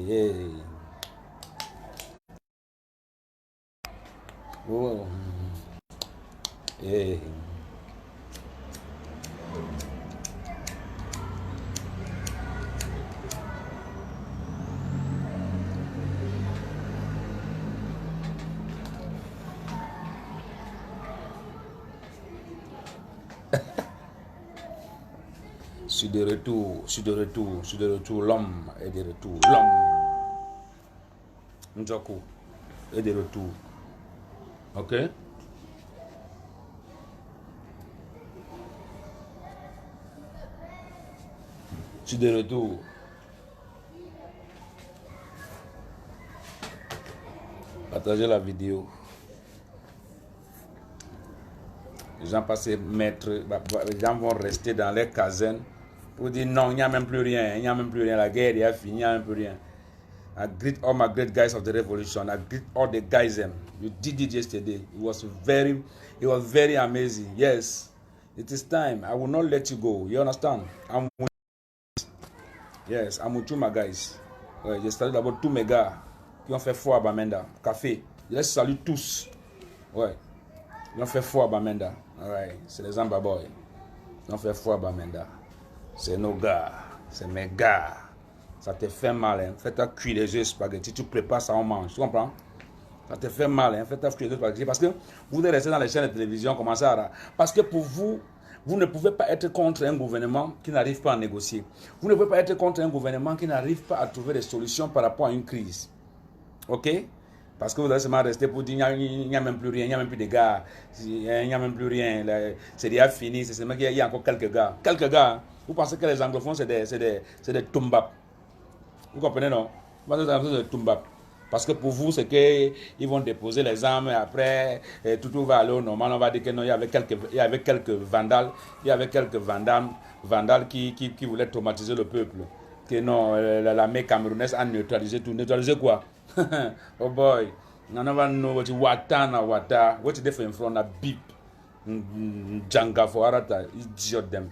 yeah. Oh, yeah. Je suis de retour, je suis de retour, je suis de retour. L'homme est de retour. L'homme. Njoku est de retour. Ok? Je suis de retour. Partagez la vidéo. Les gens passent mettre, les gens vont rester dans les casernes pour dire non, il n'y a même plus rien, il n'y a même plus rien, la guerre est finie, il n'y a même plus rien. I greet all my great guys of the revolution. I greet all the guys you did it yesterday. It was very amazing. Yes, it is time. I will not let you go. You understand? Yes, I'm with you, my guys. Ouais, je salue d'abord tous mes gars qui ont fait fort à Bamenda. Café. Je les salue tous. Ouais. Ils ont fait fort à Bamenda. Alright. C'est les Zamba Boys. Ils ont fait fort à Bamenda. C'est nos gars. C'est mes gars. Ça te fait mal, hein. Fais-toi cuire les œufs spaghetti. Tu prépares ça, on mange. Tu comprends? Ça te fait mal, hein. Fais-toi cuire les œufs spaghetti. Parce que vous devez rester dans les chaînes de télévision, commencer à... Parce que pour vous, vous ne pouvez pas être contre un gouvernement qui n'arrive pas à négocier. Vous ne pouvez pas être contre un gouvernement qui n'arrive pas à trouver des solutions par rapport à une crise. Ok? Parce que vous allez seulement rester pour dire il n'y a même plus rien, il n'y a même plus de gars, il n'y a même plus rien, c'est déjà fini, c'est seulement qu'il y a encore quelques gars. Quelques gars, hein. Vous pensez que les anglophones c'est des tumbap. Vous comprenez, non? Vous pensez que c'est des tumbap. Parce que pour vous, c'est qu'ils vont déposer les armes et après, tout va aller au normal. On va dire que non, il y avait quelques vandales, vandales qui voulaient traumatiser le peuple. Que non, l'armée camerounaise a neutralisé tout. Neutralisé quoi? Oh boy, I never know what what they in front of beep. Janga for Arata, idiot them.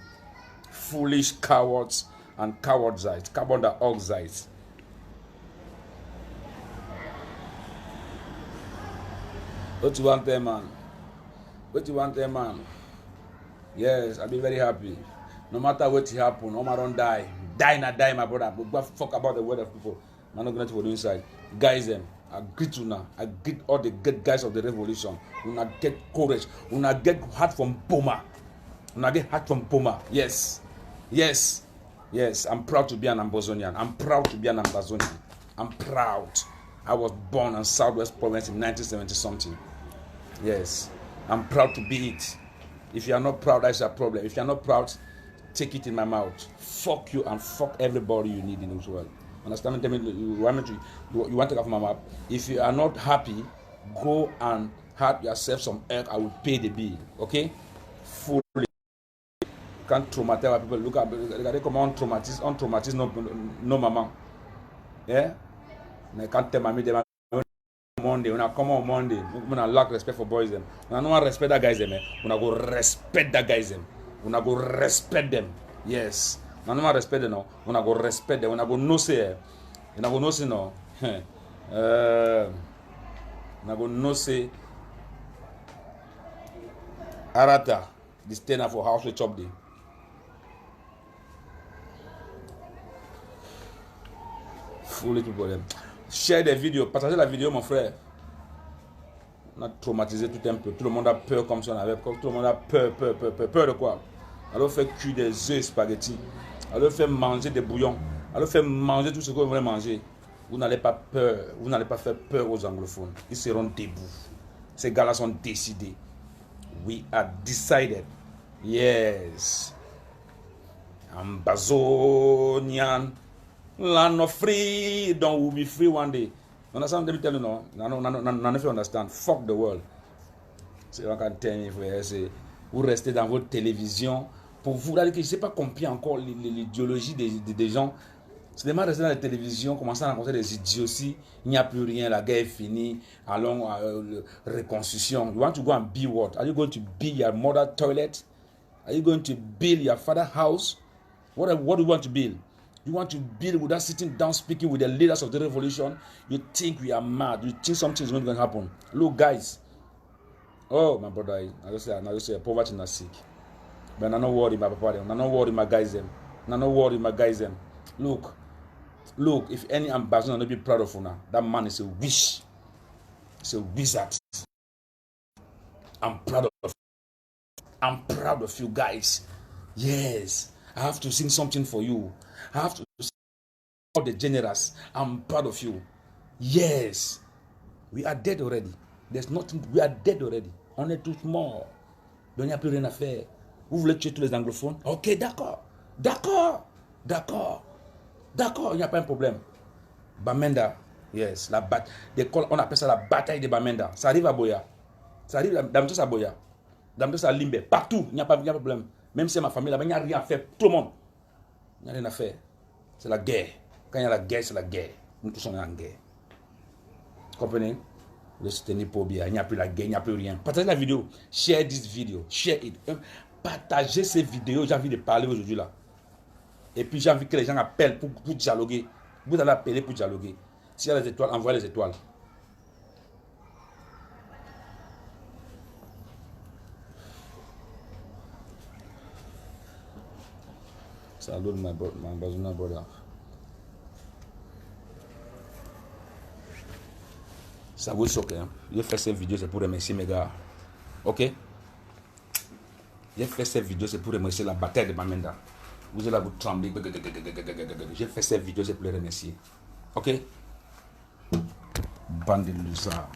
Foolish cowards and cowardites, carbon dioxide. What you want there, man? What you want there, man? Yes, I'll be very happy. No matter what happen, no matter don't die. Die not die, my brother. But fuck about the word of people. I'm not going to the inside. Guys, I greet you now. I greet all the good guys of the revolution. Una get courage. Una get heart from Boma. Una get heart from Boma. Yes. Yes. Yes. I'm proud to be an Ambazonian. I'm proud to be an Ambazonian. I'm proud. I was born in Southwest Province in 1970 something. Yes. I'm proud to be it. If you are not proud, that's a problem. If you are not proud, take it in my mouth. Fuck you and fuck everybody you need in this world. Understand? You want to take off my map. If you are not happy, go and have yourself some egg. I will pay the bill. Okay? Fully. Can't traumatize people. Look at they come on traumatize no mama. Yeah? I can't tell mommy them Monday. When I come on Monday, when I lack respect for boys them. When I don't respect that guys them, when I go respect that guys them. When I go respect them. Yes. When I respect them, when I go respect them. When I go no say, when I go no say no. When I go no say. Arata, the staying for house we chop day. Foolish people them. Share des vidéos, partagez la vidéo mon frère. On a traumatisé tout un peu. Tout le monde a peur comme si on avait peur. Tout le monde a peur de quoi? Alors fait cuire des œufs spaghetti. Alors fait manger des bouillons. Alors fait manger tout ce que vous voulez manger. Vous n'allez pas peur. Vous n'allez pas faire peur aux anglophones. Ils seront debout. Ces gars-là sont décidés. We are decided. Yes. Ambazonian. Land of freedom will be free one day. You understand? Let me tell you no. None of you understand. Fuck the world. C'est ce qu'on tell me. Vous restez dans votre télévision. Pour vous, je ne sais pas compris encore l'idéologie des gens. C'est demain rester dans la télévision, commencer à rencontrer des idioties. Il n'y a plus rien, la guerre est finie. Allons à reconstruction. You want to go and build what? Are you going to build your mother toilet? Are you going to build your father house? What do you want to build? You want to build without sitting down speaking with the leaders of the revolution? You think we are mad. You think something is not going to happen. Look, guys. Oh, my brother. I just say poverty is not sick. But I'm not worried, my papa. I'm not worried, my guys. I'm not worried, my guys. Look, if any ambassador not be proud of you, that man is a wish. It's a wizard. I'm proud of you guys. Yes, I have to sing something for you. I have to sing all the generous. I'm proud of you. Yes, we are dead already. There's nothing. We are dead already. On est tous morts. Il n'y a plus rien à faire. Vous voulez tuer tous les anglophones? Ok, d'accord. Il n'y a pas un problème. Bamenda, yes, on appelle ça la bataille de Bamenda. Ça arrive à Boya. Ça arrive à Boya. À Limbe. Partout, il n'y a pas de problème. Même si ma famille là-bas, il n'y a rien à faire. Tout le monde. Il n'y a rien à faire. C'est la guerre. Quand il y a la guerre, c'est la guerre. Nous tous, on est en guerre. Vous comprenez? Le soutenir pour bien. Il n'y a plus la guerre, il n'y a plus rien. Partagez la vidéo. Share this video. Share it. Partagez ces vidéos. J'ai envie de parler aujourd'hui là. Et puis j'ai envie que les gens appellent pour dialoguer. Vous allez appeler pour dialoguer. S'il y a les étoiles, envoyez les étoiles. Salut my brother. Ça vous choque, hein? J'ai fait cette vidéo, c'est pour remercier mes gars. Ok? J'ai fait cette vidéo, c'est pour remercier la bataille de Bamenda. Vous allez vous trembler. J'ai fait cette vidéo, c'est pour les remercier. Ok? Bande de losers.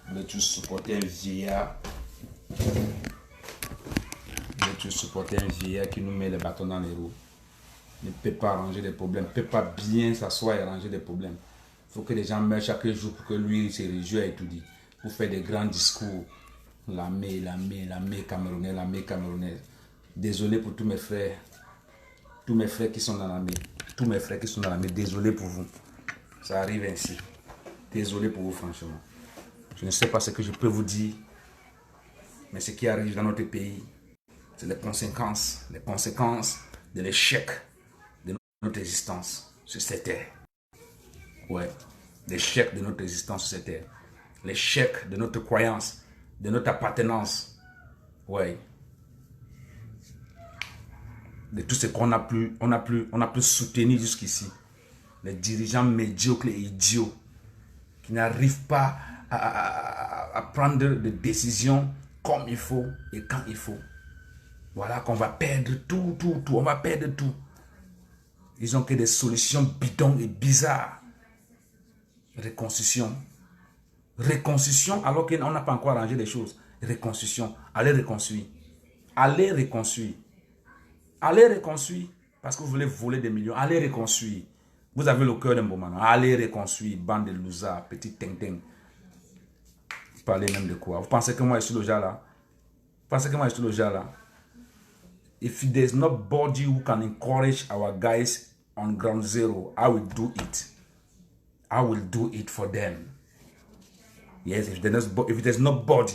Vous voulez tous supporter un vieillard. Vous voulez tous supporter un vieillard qui nous met les bâtons dans les roues. Ne peut pas arranger des problèmes. Ne peut pas bien s'asseoir et arranger des problèmes. Il faut que les gens meurent chaque jour pour que lui se réjouisse et tout dit. Pour faire des grands discours. L'armée camerounaise. Désolé pour tous mes frères. Tous mes frères qui sont dans l'armée. Désolé pour vous. Ça arrive ainsi. Désolé pour vous, franchement. Je ne sais pas ce que je peux vous dire. Mais ce qui arrive dans notre pays, c'est les conséquences de l'échec de notre existence sur cette terre. Ouais. L'échec de notre existence sur cette terre. L'échec de notre croyance, de notre appartenance. Ouais. De tout ce qu'on a pu soutenir jusqu'ici. Les dirigeants médiocres et idiots qui n'arrivent pas à prendre des décisions comme il faut et quand il faut. Voilà qu'on va perdre tout. On va perdre tout. Ils ont que des solutions bidons et bizarres. Reconstruction alors qu'on n'a pas encore arrangé les choses. Reconstruction. Allez reconstruire parce que vous voulez voler des millions. Allez reconstruire. Vous avez le cœur d'un bon moment. Allez reconstruire. Bande de losers, petit ting-ting. Vous parlez même de quoi? Vous pensez que moi je suis le genre là? If there's nobody who can encourage our guys on ground zero, I will do it. I will do it for them. Yes, if there's nobody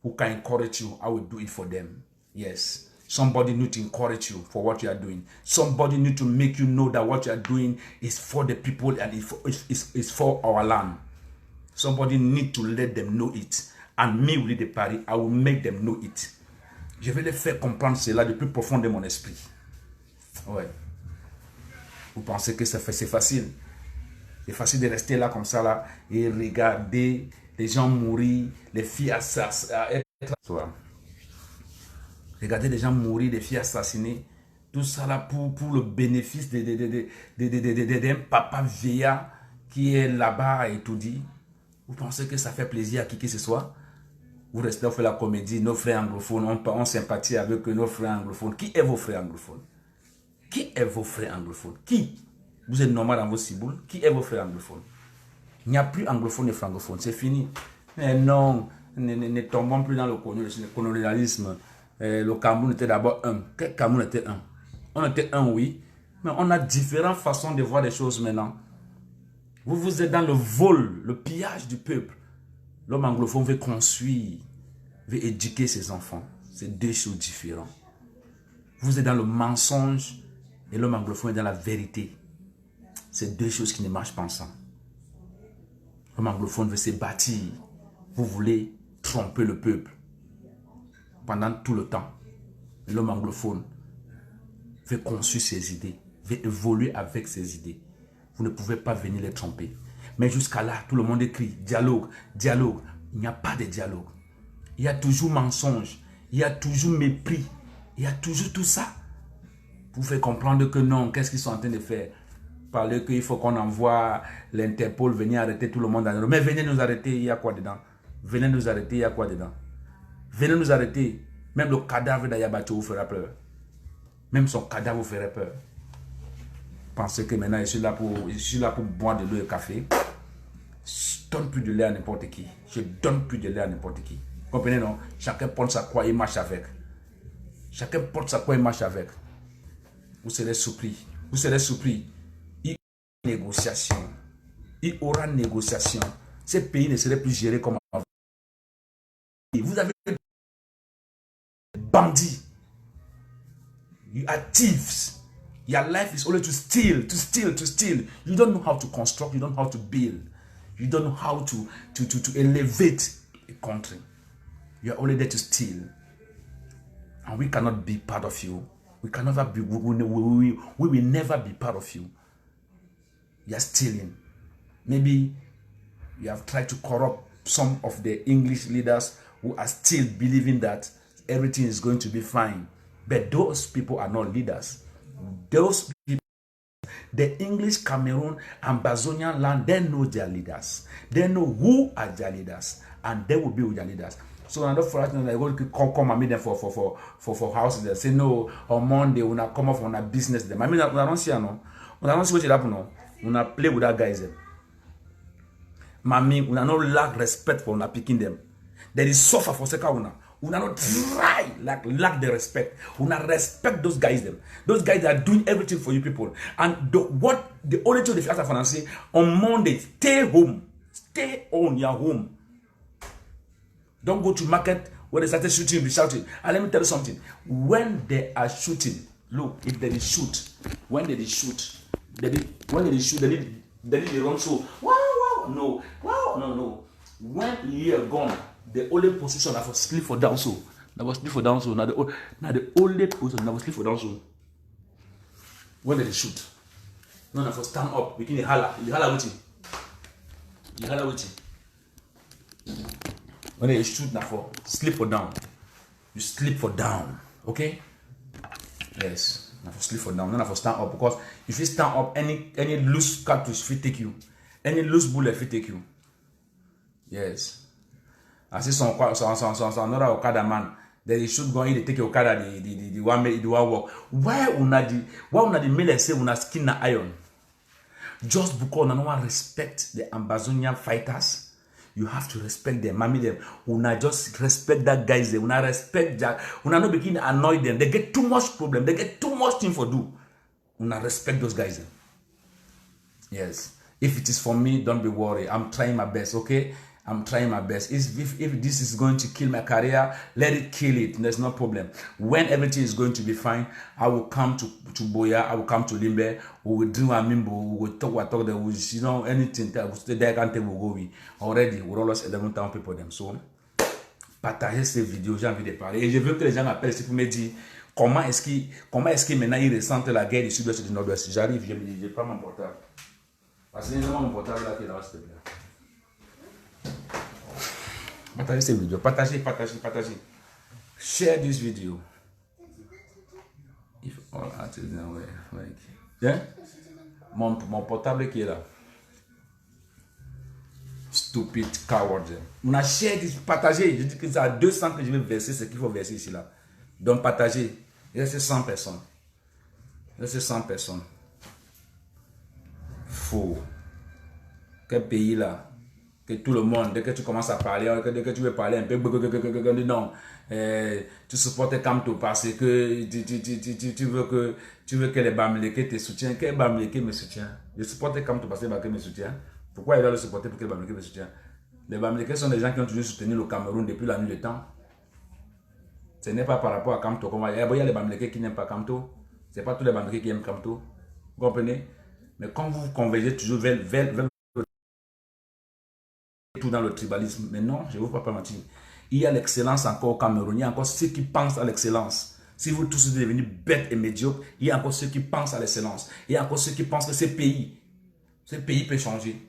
who can encourage you, I will do it for them. Yes. Somebody need to encourage you for what you are doing. Somebody need to make you know that what you are doing is for the people and it's for our land. Somebody need to let them know it. And me, Willie de Paris, I will make them know it. Je vais les faire comprendre cela du plus profond de mon esprit. Ouais. Vous pensez que c'est facile? C'est facile de rester là comme ça là et regarder les gens mourir, les filles assassinées. Regardez les gens mourir, les filles assassinées. Tout ça là pour le bénéfice d'un papa vieillard qui est là-bas et tout dit. Vous pensez que ça fait plaisir à qui que ce soit? Vous restez, on fait la comédie, nos frères anglophones, on sympathie avec nos frères anglophones. Qui est vos frères anglophones? Qui? Vous êtes normal dans vos ciboules. Qui est vos frères anglophones? Il n'y a plus anglophone et francophone, c'est fini. Mais non, ne tombons plus dans le colonialisme. Le Cameroun était d'abord un. Quel Cameroun était un? On était un, oui. Mais on a différentes façons de voir les choses maintenant. Vous êtes dans le vol, le pillage du peuple. L'homme anglophone veut construire, veut éduquer ses enfants. C'est deux choses différentes. Vous êtes dans le mensonge, et l'homme anglophone est dans la vérité. C'est deux choses qui ne marchent pas ensemble. L'homme anglophone veut se bâtir. Vous voulez tromper le peuple pendant tout le temps. L'homme anglophone veut construire ses idées, veut évoluer avec ses idées. Vous ne pouvez pas venir les tromper. Mais jusqu'à là, tout le monde écrit dialogue, dialogue. Il n'y a pas de dialogue. Il y a toujours mensonge, il y a toujours mépris, il y a toujours tout ça. Pour faire comprendre que non, qu'est-ce qu'ils sont en train de faire? Parler qu'il faut qu'on envoie l'Interpol venir arrêter tout le monde. Mais venez nous arrêter, il y a quoi dedans? Venez nous arrêter, il y a quoi dedans? Venez nous arrêter. Même le cadavre d'Ayabacho vous fera peur. Même son cadavre vous ferait peur. Pensez que maintenant je suis là pour boire de l'eau et café. Je ne donne plus de lait à n'importe qui. Je donne plus de lait à n'importe qui. Comprenez, non? Chacun porte sa croix et marche avec. Chacun porte sa croix et marche avec. Vous serez surpris. Vous serez surpris. Il y aura négociation. Il y aura négociation. Ces pays ne seraient plus gérés comme avant. Vous avez des bandits. You are thieves. Your life is only to steal, to steal, to steal. You don't know how to construct. You don't know how to build. You don't know how to elevate a country. You are only there to steal. And we cannot be part of you. We can never be, we will never be part of you. You are stealing. Maybe you have tried to corrupt some of the English leaders who are still believing that everything is going to be fine. But those people are not leaders. Those people, the English Cameroon and Bazonian land, they know their leaders. They know who are their leaders. And they will be with their leaders. So another for us, they go come and meet them for houses. They say no, on Monday we not come off on a business them. I mean, we don't see no. We don't see what it happen no. We not play with that guys them. Mami, we not lack respect for una picking them. There is suffer for seka una. We not try lack the respect. We not respect those guys them. Those guys are doing everything for you people. And the only thing they ask for say on Monday, stay home, stay on your home. Don't go to market where they started shooting, be shouting. And let me tell you something. When they are shooting, look, if they shoot, when they shoot, they run so, wow, no. When you are gone, the only position I for sleep for down so. Now was sleep for down so. Now the only position I was sleep for down so. When they shoot, no, I for stand up, begin the holler with you. When they shoot now for sleep for down. You sleep for down. Okay? Yes. Now for sleep for down. Not for stand up. Because if you stand up, any loose cartridge will take you. Any loose bullet will take you. Yes. I see some another Okada man. They shoot going, they take Okada, the one walk. Why una the male say una skin na iron? Just because no one respect the Ambazonian fighters. You have to respect them, mammy them. Una just respect that guys. Una respect that. Una not begin to annoy them. They get too much problem. They get too much thing for do. Una respect those guys. Yes. If it is for me, don't be worried. I'm trying my best. Okay. I'm trying my best. If this is going to kill my career, let it kill it. There's no problem. When everything is going to be fine, I will come to Boya. I will come to Limbe. We will do a mimbo. We will talk. There will, anything. There can't will go with. Already, we're almost 11,000 people. Them. So, partagez ces vidéos. J'ai envie de parler. Et je veux que les gens m'appellent pour me dire comment est-ce qu'ils maintenant ils ressentent la guerre du sud-ouest et du nord-ouest. J'arrive, je prends mon portable. Parce que les gens mon portable là qui est là, s'il te plaît. Partagez ces vidéos, partagez. Share this video. If all artists like, yeah? Mon portable qui est là. Stupid coward. On a share this, partagez. Je dis que c'est à 200 que je vais verser ce qu'il faut verser ici là. Donc partagez. Il reste 100 personnes. Faux. Quel pays là? Que tout le monde, dès que tu commences à parler, dès que tu veux parler un peu, non, tu supportes Kamto parce que tu veux que les Bamileke te soutiennent. Que les Bamileke me soutiennent. Je supporte Kamto parce que les Bamileke me soutiennent. Pourquoi il doit le supporter pour que les Bamileke me soutiennent? Les Bamileke sont des gens qui ont toujours soutenu le Cameroun depuis la nuit des temps. Ce n'est pas par rapport à Kamto. Il y a les Bamileke qui n'aiment pas Kamto. C'est pas tous les Bamileke qui aiment Kamto. Vous comprenez? Mais quand vous convergez toujours vers tout dans le tribalisme, mais non, je ne veux pas mentir. Il y a l'excellence encore au Cameroun. Il y a encore ceux qui pensent à l'excellence. Si vous tous êtes devenus bêtes et médiocres, il y a encore ceux qui pensent à l'excellence. Il y a encore ceux qui pensent que ce pays peut changer.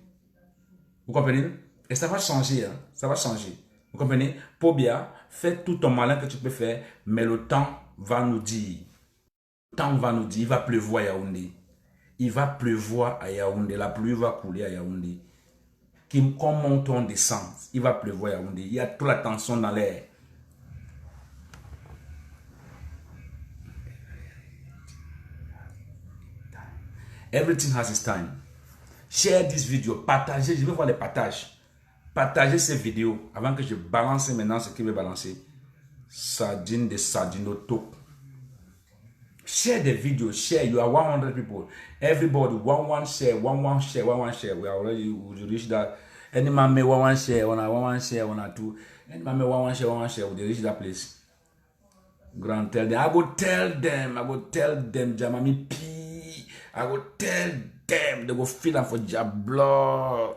Vous comprenez? Et ça va changer. Hein? Ça va changer. Vous comprenez? Pobia, fais tout ton malin que tu peux faire, mais le temps va nous dire. Le temps va nous dire, il va pleuvoir à Yaoundé. Il va pleuvoir à Yaoundé. La pluie va couler à Yaoundé. Comme on monte, on descend. Il va pleuvoir à Yaoundé. Il y a toute la tension dans l'air. Everything has its time. Share this video. Partagez. Je veux voir les partages. Partagez ces vidéos avant que je balance maintenant ce qu'il veut balancer. Sardine de Sardinoto. Share the video. Share. You are 100 people. Everybody, one share. We are already we reach that. Any man may one share. One share. Two. Any man may one share. We reach that place. Grand tell them. I go tell them. Jamami P. I will tell them they will feel them for their blood.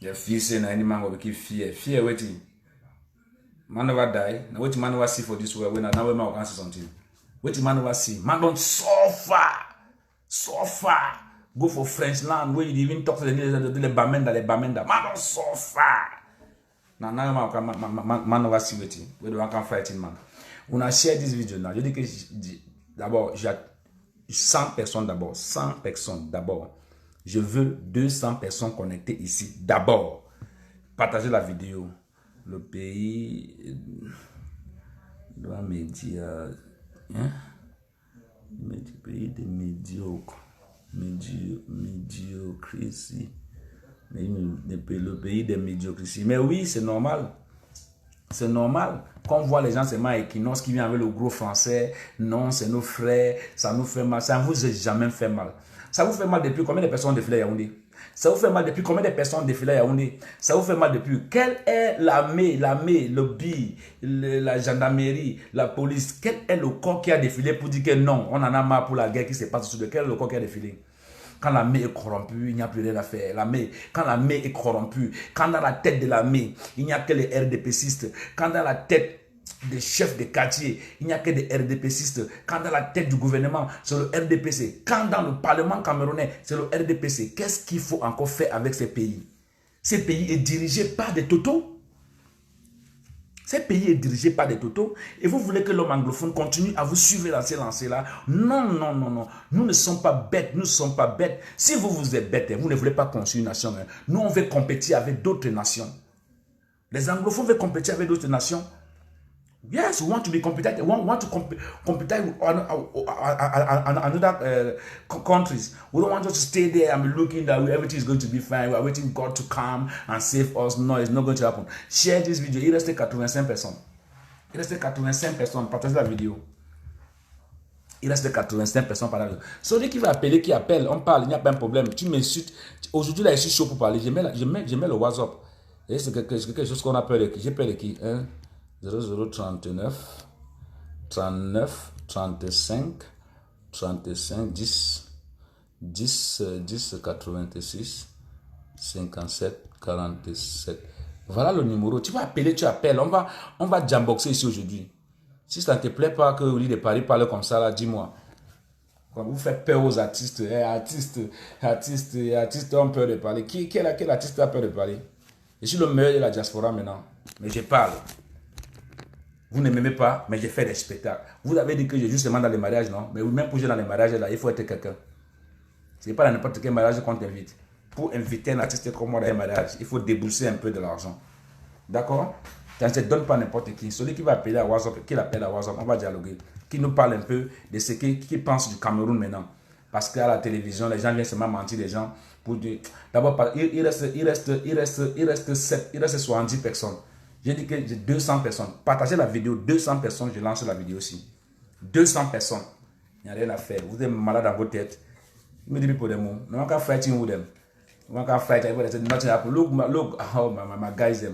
The fear saying any man will keep fear. Fear waiting. Man never die. Now wait man never see for this world. When now we man can see something. Wait man never see. Man don't suffer. Go for French land where you even talk to the Bamenda. Man don't suffer. Now man never see waiting. Where the one can fighting man. When I share this video now, je dis que d'abord j'ai 100 personnes d'abord. 100 personnes d'abord. Je veux 200 personnes connectées ici d'abord. Partagez la vidéo. Le pays doit me dire. Pays de médiocre. Médiocratie. Le pays de médiocrité. Mais oui, c'est normal. C'est normal. Quand on voit les gens seulement Equinox qui vient avec le gros français, non, c'est nos frères, ça nous fait mal. Ça ne vous a jamais fait mal. Ça vous fait mal depuis combien de personnes défilent à Yaoundé? Ça vous fait mal depuis combien de personnes défilent à Yaoundé? Ça vous fait mal depuis? Quelle est l'armée, le BI, la gendarmerie, la police? Quel est le corps qui a défilé pour dire que non, on en a marre pour la guerre qui se passe sur le quel est le corps qui a défilé? Quand l'armée est corrompue, il n'y a plus rien à faire. Quand l'armée est corrompue, quand dans la tête de l'armée, il n'y a que les RDPcistes. Quand dans la tête des chefs de quartier, il n'y a que des RDPcistes. Quand dans la tête du gouvernement, c'est le RDPC. Quand dans le parlement camerounais, c'est le RDPC. Qu'est-ce qu'il faut encore faire avec ces pays? Ces pays est dirigé par des totos. Ce pays est dirigé par des totos et vous voulez que l'homme anglophone continue à vous suivre dans ces lancers-là. Non. Nous ne sommes pas bêtes. Si vous êtes bêtes, vous ne voulez pas construire une nation. Nous, on veut compétir avec d'autres nations. Les anglophones veulent compétir avec d'autres nations. Yes, we want to be competitive. We want to compete with other countries. We don't want us to stay there and be looking that everything is going to be fine. We are waiting God to come and save us. No, it's not going to happen. Share this video. Il reste 85 personnes. Partagez la vidéo. Il reste 85 personnes par la vidéo. Celui qui va appeler, qui appelle, on parle, il n'y a pas un problème. Tu m'insultes. Aujourd'hui, là, je suis chaud pour parler. Je mets le WhatsApp. Et c'est quelque chose qu'on appelle. J'ai peur de qui? 0039 39 35 10 86 57 47. Voilà le numéro. Tu vas appeler, tu appelles. On va jamboxer ici aujourd'hui. Si ça ne te plaît pas que Oli de Paris parle comme ça, là, dis-moi. Quand vous faites peur aux artistes, artistes ont peur de parler. Quel artiste a peur de parler? Je suis le meilleur de la diaspora maintenant. Mais je parle. Vous ne m'aimez pas, mais j'ai fait des spectacles. Vous avez dit que je joue seulement dans les mariages, non? Mais même pour jouer dans les mariages, là, il faut être quelqu'un. Ce n'est pas dans n'importe quel mariage qu'on t'invite. Pour inviter un artiste comme moi dans un mariage, il faut débourser un peu de l'argent. D'accord? Ça ne se donne pas n'importe qui. Celui qui va appeler à WhatsApp, qui l'appelle à WhatsApp, on va dialoguer. Qui nous parle un peu de ce qu'il pense du Cameroun maintenant. Parce qu'à la télévision, les gens viennent seulement mentir les gens. Pour dire... D'abord, il reste 70 personnes. J'ai dit que j'ai 200 personnes. Partagez la vidéo, 200 personnes, je lance la vidéo aussi. 200 personnes. Il n'y a rien à faire. Vous êtes malade dans vos têtes. Il me dit pour des mots. No one can fighting with them. No one can fight. Everybody said nothing happened. Look, oh my guys,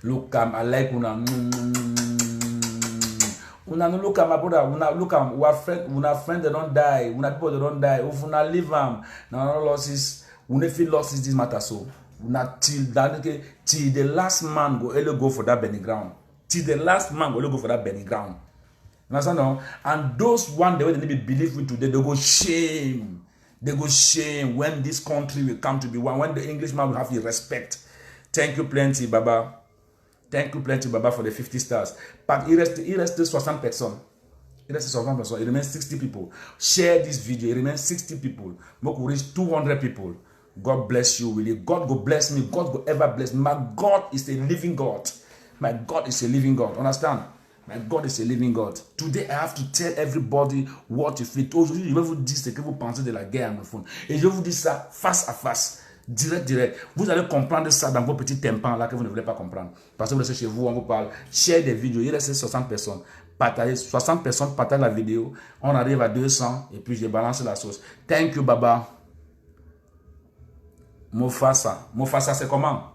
look, I like una. Una no look at my brother. Una look at una friend they don't die. Una people they don't die. If una leave now no losses. Una feel losses this matter so. Una till the last man go for that burning ground. Till the last man go for that burning ground. You understand now? And those one the way they be believe with today, they go shame. They go shame when this country will come to be one. When the Englishman will have the respect. Thank you plenty, Baba. Thank you plenty, Baba, for the 50 stars. But il reste 60 personnes. Il reste 60 personnes. Il remains 60 people. Share this video. Il remains 60 people. Moku reach 200 people. God bless you, Willie. God go bless me. God go ever bless me. My God is a living God. My God is a living God. Understand? My God is a living God. Today, I have to tell everybody what you feel. Aujourd'hui, je vais vous dire ce que vous pensez de la guerre anglophone. Et je vous dis ça face à face. Direct. Vous allez comprendre ça dans vos petits tympans là que vous ne voulez pas comprendre. Parce que vous restez chez vous, on vous parle. Share des vidéos. Il reste 60 personnes. Partagez. 60 personnes partagent la vidéo. On arrive à 200 et puis je balance la sauce. Thank you, Baba. Mofasa. Mofasa, c'est comment?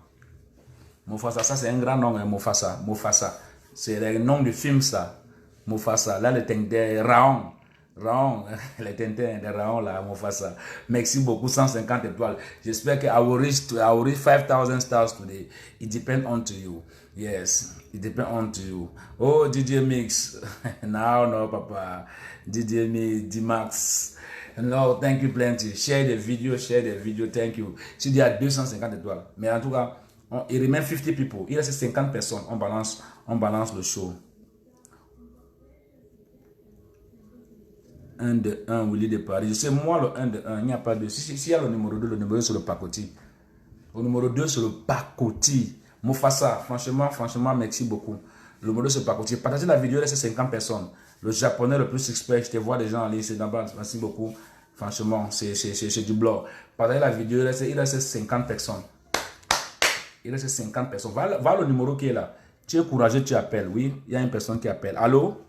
Mofasa, ça c'est un grand nom, hein, Mofasa. Mofasa. C'est le nom du film, ça. Mofasa. Là, le tintin, Raon. Raon, les tintins de Raon là, Mofasa. Merci beaucoup, 150 étoiles. J'espère que I will reach 5,000 stars today. It depends on to you. Yes, it depends on to you. Oh, DJ Mix. No, papa. DJ Mix, D-Max. No, thank you plenty. Share the video, thank you. Si il y a 250 étoiles. Mais en tout cas, il remain 50 people. Il reste 50 personnes. On balance le show. 1 de 1, Willy de Paris. Je sais, moi, le 1 de 1, il n'y a pas de... Si il y a le numéro 2, le numéro 2 sur le pacoti. Le numéro 2 sur le pacoti. Mofasa, franchement, merci beaucoup. Le numéro 2 sur le pacoti. Partagez la vidéo, c'est 50 personnes. Le japonais le plus expert, je te vois des gens en ligne, c'est d'abord, merci beaucoup. Franchement, c'est du blog. Partagez la vidéo, il reste 50 personnes. Il reste 50 personnes. Va le numéro qui est là. Tu es courageux, tu appelles. Oui, il y a une personne qui appelle. Allô?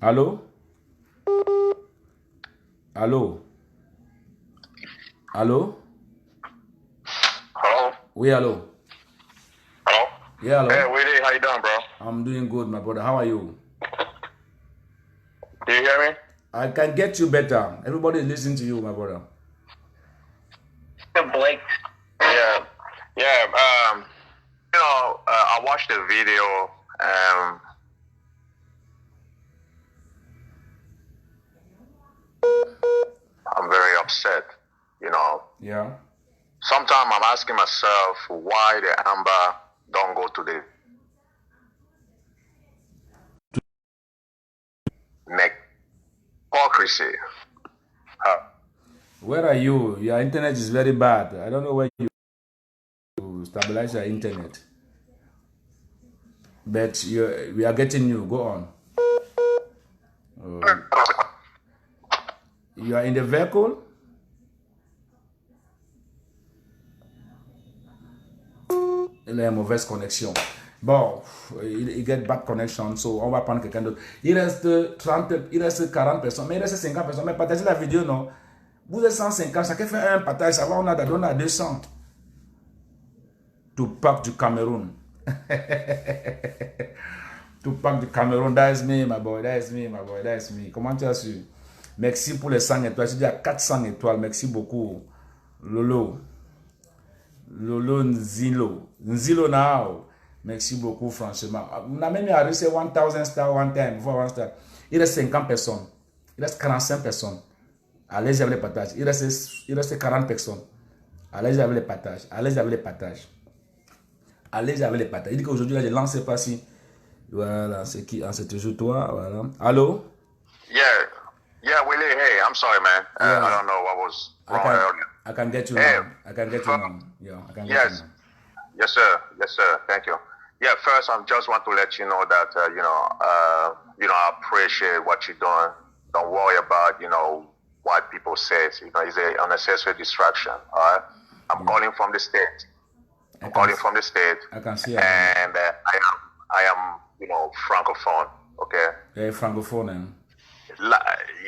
Allô? Allô? Allô? Hello? Oui, allô? Hello? Yeah, hello? Hey, Willie, how you doing, bro? I'm doing good, my brother. How are you? Do you hear me? I can get you better. Everybody is listening to you, my brother. Blake. Yeah. I watched the video. I'm very upset, Yeah. Sometimes I'm asking myself why the Amber don't go to the hypocrisy. Where are you? Your internet is very bad. I don't know where you stabilize your internet. But we are getting you. Go on. You are in the vehicle? Il a une mauvaise connexion. Bon, il get bad connection, so on va prendre quelqu'un d'autre. Il reste 40 personnes, mais il reste 50 personnes. Mais partagez la vidéo, non? Vous êtes 150, chacun fait un partage, ça va, on a 200. Tupac du Cameroun. Tupac du Cameroun, that is me, my boy, that is me. Comment tu as su? Merci pour les 100 étoiles. Je dis à 400 étoiles, merci beaucoup. Lolo Nzilo now. Merci beaucoup, franchement. On a même réussi 1000 stars one time. Il reste 50 personnes. Il reste 45 personnes. Allez-y avec les partages. Il reste 40 personnes. Allez-y avec les partages. Il dit qu'aujourd'hui, je ne lance pas si. Voilà, c'est qui? C'est toujours toi. Voilà. Allô? Yeah, Willie, hey, I'm sorry, man. I don't know what was wrong earlier. I can get you now. I can get you now. Yeah, I can get you now. Yes, sir. Thank you. Yeah, first, I just want to let you know that, I appreciate what you're doing. Don't worry about, what people say. It's an unnecessary distraction, all right? I'm calling from the state. I can see it. And I am, Francophone, okay? Yeah, Francophone.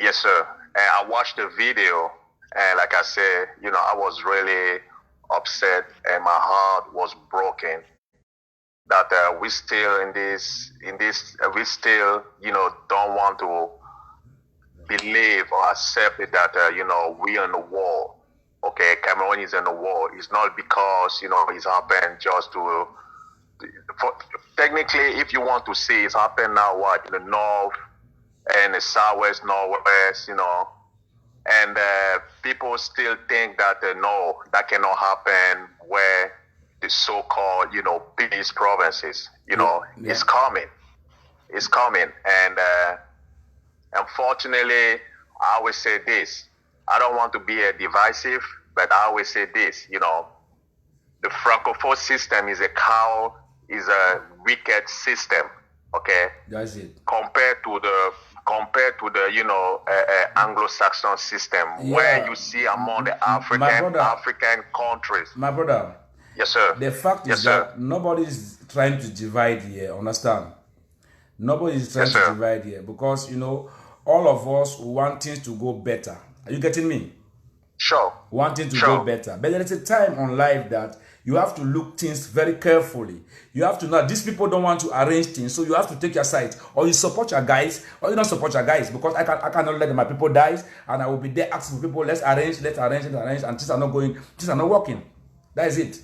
Yes, sir. And I watched the video, and like I said, I was really upset, and my heart was broken that we still we still, don't want to believe or accept it that, we are in the war. Okay, Cameroon is in the war. It's not because, it's happened just to, technically, if you want to see, it's happened now, what, in the north and the southwest, northwest, and people still think that, no, that cannot happen where the so-called, peace provinces, it's coming. It's coming. And unfortunately, I always say this. I don't want to be a divisive, but I always say this, the Francophone system is a wicked system, okay? That's it. Compared to the Anglo-Saxon system, where you see among the African countries. My brother. Yes, sir. The fact is that nobody is trying to divide here, understand? Nobody is trying to divide here because, all of us want things to go better. Are you getting me? Sure. Wanting to go better. But there is a time on life that you have to look things very carefully. You have to know these people don't want to arrange things, so you have to take your side. Or you support your guys, or you don't support your guys, because I cannot let my people die, and I will be there asking people, let's arrange, and things are not working. That is it.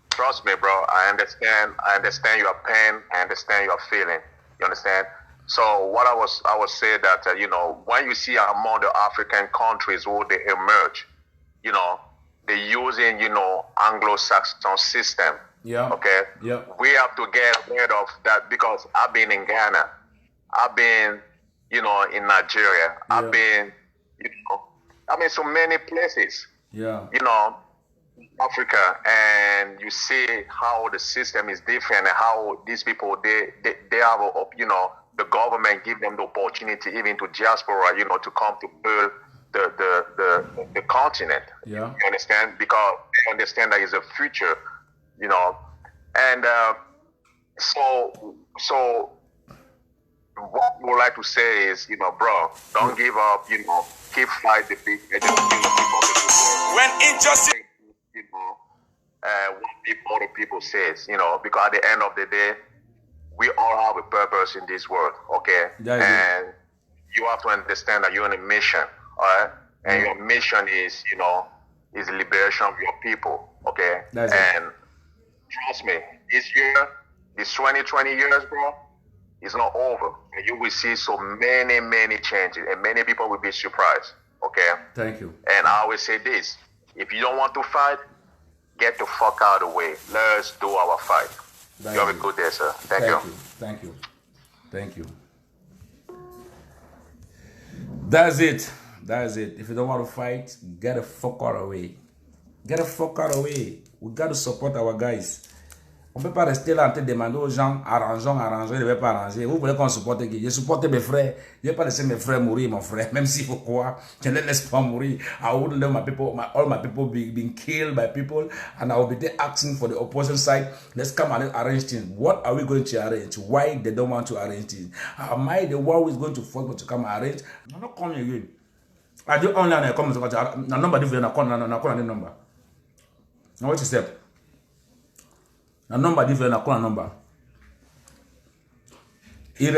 Trust me, bro. I understand your pain. I understand your feeling. You understand? So what I was saying that when you see among the African countries who they emerge, they're using Anglo-Saxon system. Yeah. Okay. Yeah. We have to get rid of that because I've been in Ghana, I've been in Nigeria, I've been so many places. Yeah. Africa, and you see how the system is different and how these people they have the government give them the opportunity even to diaspora to come to build the continent. Yeah. You understand? Because they understand that is a future, and so what we would like to say is, bro, don't give up, keep fight the big when injustice what the people says, because at the end of the day, we all have a purpose in this world, okay? And you have to understand that you're on a mission, all right? And your mission is, is the liberation of your people, okay? Trust me, this year, this 2020 years, bro, it's not over. And you will see so many, many changes, and many people will be surprised, okay? Thank you. And I always say this, if you don't want to fight, get the fuck out of the way. Let's do our fight. You have a good day, sir. Thank you. Thank you. That's it. If you don't want to fight, get the fuck out of the way. We got to support our guys. On ne peut pas rester là en train de demander aux gens, arrangeons, ils ne veulent pas arranger. Vous voulez qu'on supporte qui? Je supporte mes frères. Je ne vais pas laisser mes frères mourir, mon frère. Même s'il faut quoi, je ne les laisse pas mourir. I wouldn't let all my people being killed by people. And I will be there asking for the opposition side. Let's come and arrange things. What are we going to arrange? Why they don't want to arrange things? Am I the one who is going to force to come and arrange? I'm not coming again. I do online come to the number different. I call the number. Now what you say? A number different, I call a number. He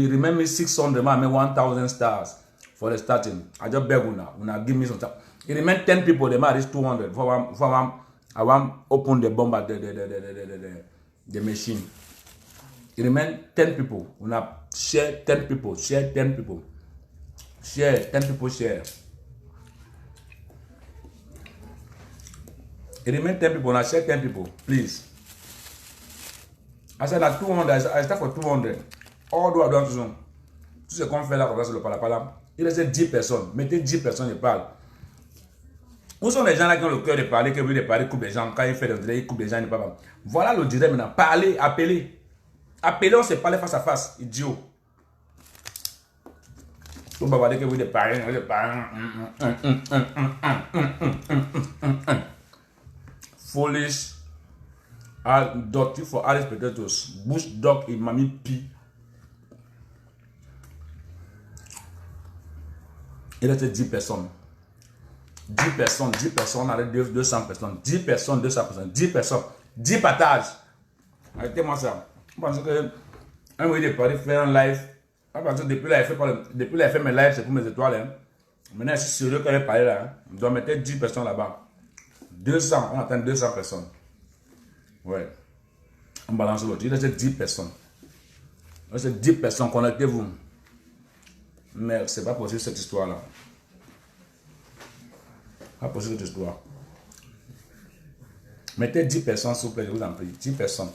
remember 600, man, 1,000 stars for the starting. I just beg una give me some time. He remain 10 people, they might reach 200. I want open the bomb at the machine. He remain 10 people. Una share 10 people, share 10 people. Share 10 people, share. It remains 10 people, and I share 10 people, please. I said at 200, I start for 200. All do I do tout ce qu'on fait là, comme ça, c'est le palapala. Il reste 10 personnes. Mettez 10 personnes et parlent. Où sont les gens là qui ont le cœur de parler, qui veulent de parler, coupe les gens, quand il fait le direct, il coupe les gens, il ne parle pas. Voilà le direct maintenant. Parlez, appelez. Appelez, on se parle face à face, idiot. Vous ne parlez que vous de parler, Foolish, dirty for Irish potatoes, bush dog et mamie pie. Il était 10 personnes. 10 personnes, arrête 200 personnes. 10 personnes, 200 personnes. 10 personnes. 10 partages. Arrêtez-moi ça. Je pense que un moyen de parler, faire un live. Parce que depuis là, il fait mes lives, c'est pour mes étoiles. Hein. Maintenant, je suis sérieux quand il parler là. Hein. Je dois mettre 10 personnes là-bas. 200, on attend 200 personnes. Ouais. On balance l'autre. Il reste 10 personnes. Il reste 10 personnes, connectez-vous. Mais c'est pas possible cette histoire-là. Pas possible cette histoire. Mettez 10 personnes, s'il vous plaît, je vous en prie. 10 personnes.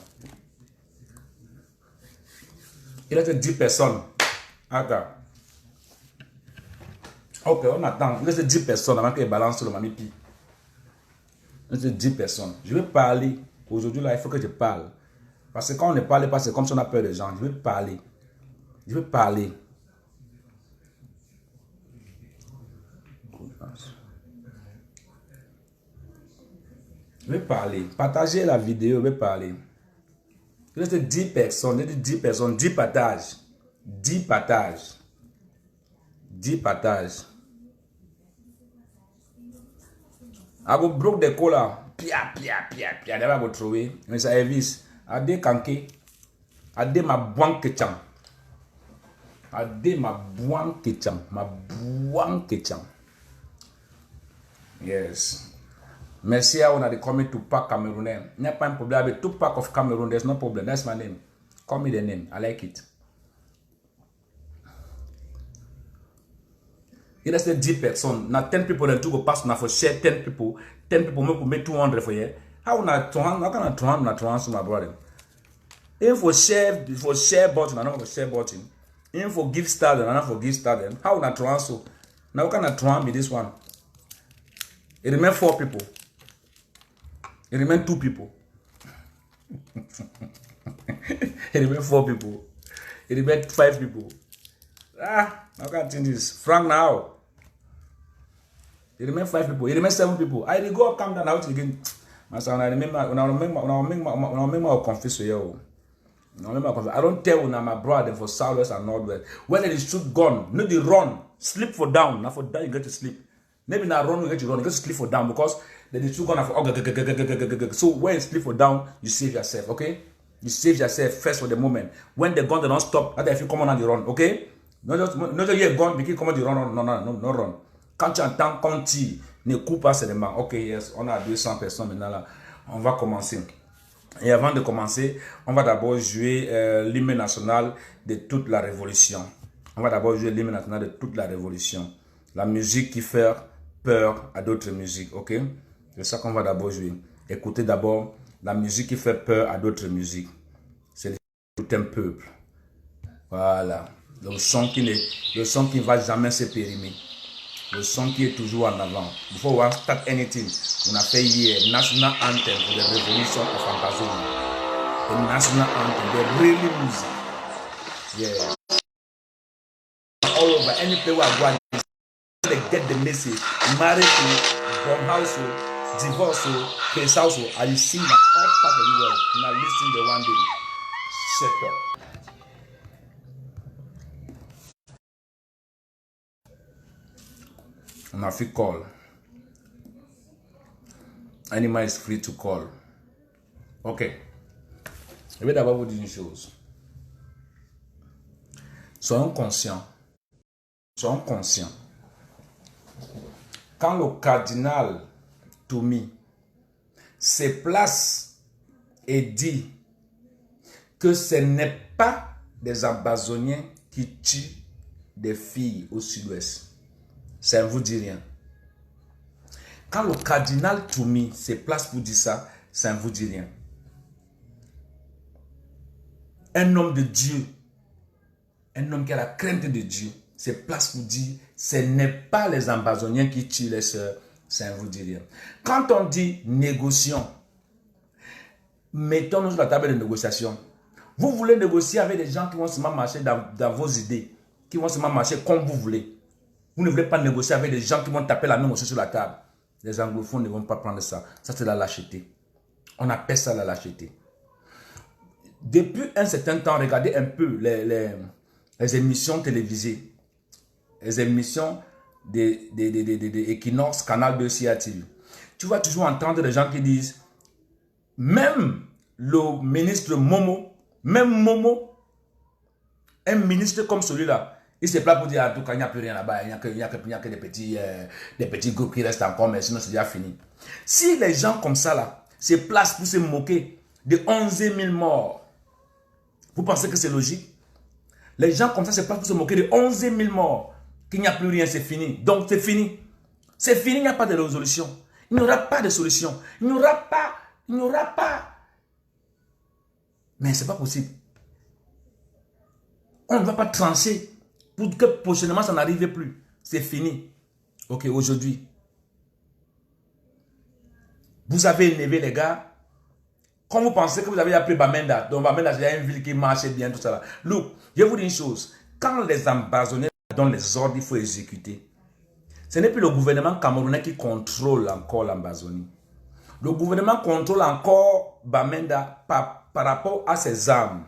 Il reste 10 personnes. Attends. Ok, on attend. Il reste 10 personnes avant qu'elle balance sur le mamipi. Il reste 10 personnes. Je vais parler. Aujourd'hui, là, il faut que je parle. Parce que quand on ne parle pas, c'est comme si on a peur des gens. Je vais parler. Je vais parler. Je vais parler. Partagez la vidéo, je vais parler. Il reste 10 personnes. Il reste 10 personnes. 10 partages. 10 partages. 10 partages. I go broke the cola. Pia, pia, pia, pia. Never go throw away. Mr. Elvis. Ade kanke. Ade ma buang kechang. Ade ma buang kechang. Ma buang kechang. Yes. Merci à on a coming Tupac Camerounais. Il n'y a pas un problème avec Tupac of Cameroon. There's no problem. That's my name. Call me the name. I like it. Il reste 10 personnes. Now 10 people that go pass now for share 10 people. 10 people make 200 for you. How can I 200 my brother? If for share button, I not for share button. If for give star, I not for give star. How can I transfer? Now can I transfer this one? It remain 4 people. It remain 2 people. It remain 4 people. It remain 5 people. Ah, I can't change this. Frank now. It remain 5 people. It remain 7 people. I will go calm down out again. My son, I remember when I remember confess to you. I don't tell when I'm my brother for southwest and northwest. When it is shoot gun, no they run, sleep for down. Now for down you get to sleep. Maybe now run you get to run, you get to sleep for down because then the shoot gun for so when you sleep for down, you save yourself, okay? You save yourself first for the moment. When the gun they don't stop, that if you come on and you run, okay? Not just you gun, because come on you run, no run. Quand tu entends quand tu ne coupe pas seulement, ok yes, on a 200 personnes maintenant là, on va commencer. Et avant de commencer, on va d'abord jouer l'hymne national de toute la révolution. On va d'abord jouer l'hymne national de toute la révolution. La musique qui fait peur à d'autres musiques, ok? C'est ça qu'on va d'abord jouer. Écoutez d'abord la musique qui fait peur à d'autres musiques. C'est tout un peuple. Voilà. Le son qui ne va jamais se périmer. Le son qui est toujours en avant. Before we start anything, on a fait hier National Anthem for the Revolution of Amazonia. The National Anthem, the really music. Yeah. All over, any place where I go, they get the message. Marriage, bomb house, divorce, case house, and you see that all part of the world. Now listen the one day. Shut up. On a fait call. Animal is free to call. Ok. Je vais d'abord vous dire une chose. Soyons conscients. Soyons conscients. Quand le cardinal Toumi se place et dit que ce n'est pas des Amazoniens qui tuent des filles au sud-ouest, ça ne vous dit rien. Quand le cardinal Toumi se place pour dire ça, ça ne vous dit rien. Un homme de Dieu, un homme qui a la crainte de Dieu, se place pour dire ce n'est pas les Amazoniens qui tuent les sœurs, ça ne vous dit rien. Quand on dit négocions, mettons-nous sur la table de négociation. Vous voulez négocier avec des gens qui vont seulement marcher dans vos idées, qui vont seulement marcher comme vous voulez. Vous ne voulez pas négocier avec des gens qui vont taper la main aussi sur la table. Les anglophones ne vont pas prendre ça. Ça, c'est la lâcheté. On appelle ça la lâcheté. Depuis un certain temps, regardez un peu les émissions télévisées. Les émissions de Equinox, Canal 2, CATV. Tu vas toujours entendre des gens qui disent Même le ministre Momo, même Momo, un ministre comme celui-là, il se plaint pour dire, en tout cas, il n'y a plus rien là-bas, il n'y a que des petits groupes qui restent encore, mais sinon c'est déjà fini. Si les gens comme ça, là, se placent pour se moquer de 11 000 morts, vous pensez que c'est logique? Les gens comme ça se placent pour se moquer de 11 000 morts, qu'il n'y a plus rien, c'est fini. Donc c'est fini. C'est fini, il n'y a pas de résolution. Il n'y aura pas de solution. Il n'y aura pas. Mais ce n'est pas possible. On ne va pas trancher pour que prochainement ça n'arrive plus. C'est fini. Ok, aujourd'hui, vous avez élevé les gars. Quand vous pensez que vous avez appelé Bamenda, donc Bamenda c'est une ville qui marche bien, tout ça là. Look, je vais vous dire une chose. Quand les ambazonnés donnent les ordres, il faut exécuter. Ce n'est plus le gouvernement camerounais qui contrôle encore l'Ambazonie. Le gouvernement contrôle encore Bamenda par rapport à ses armes.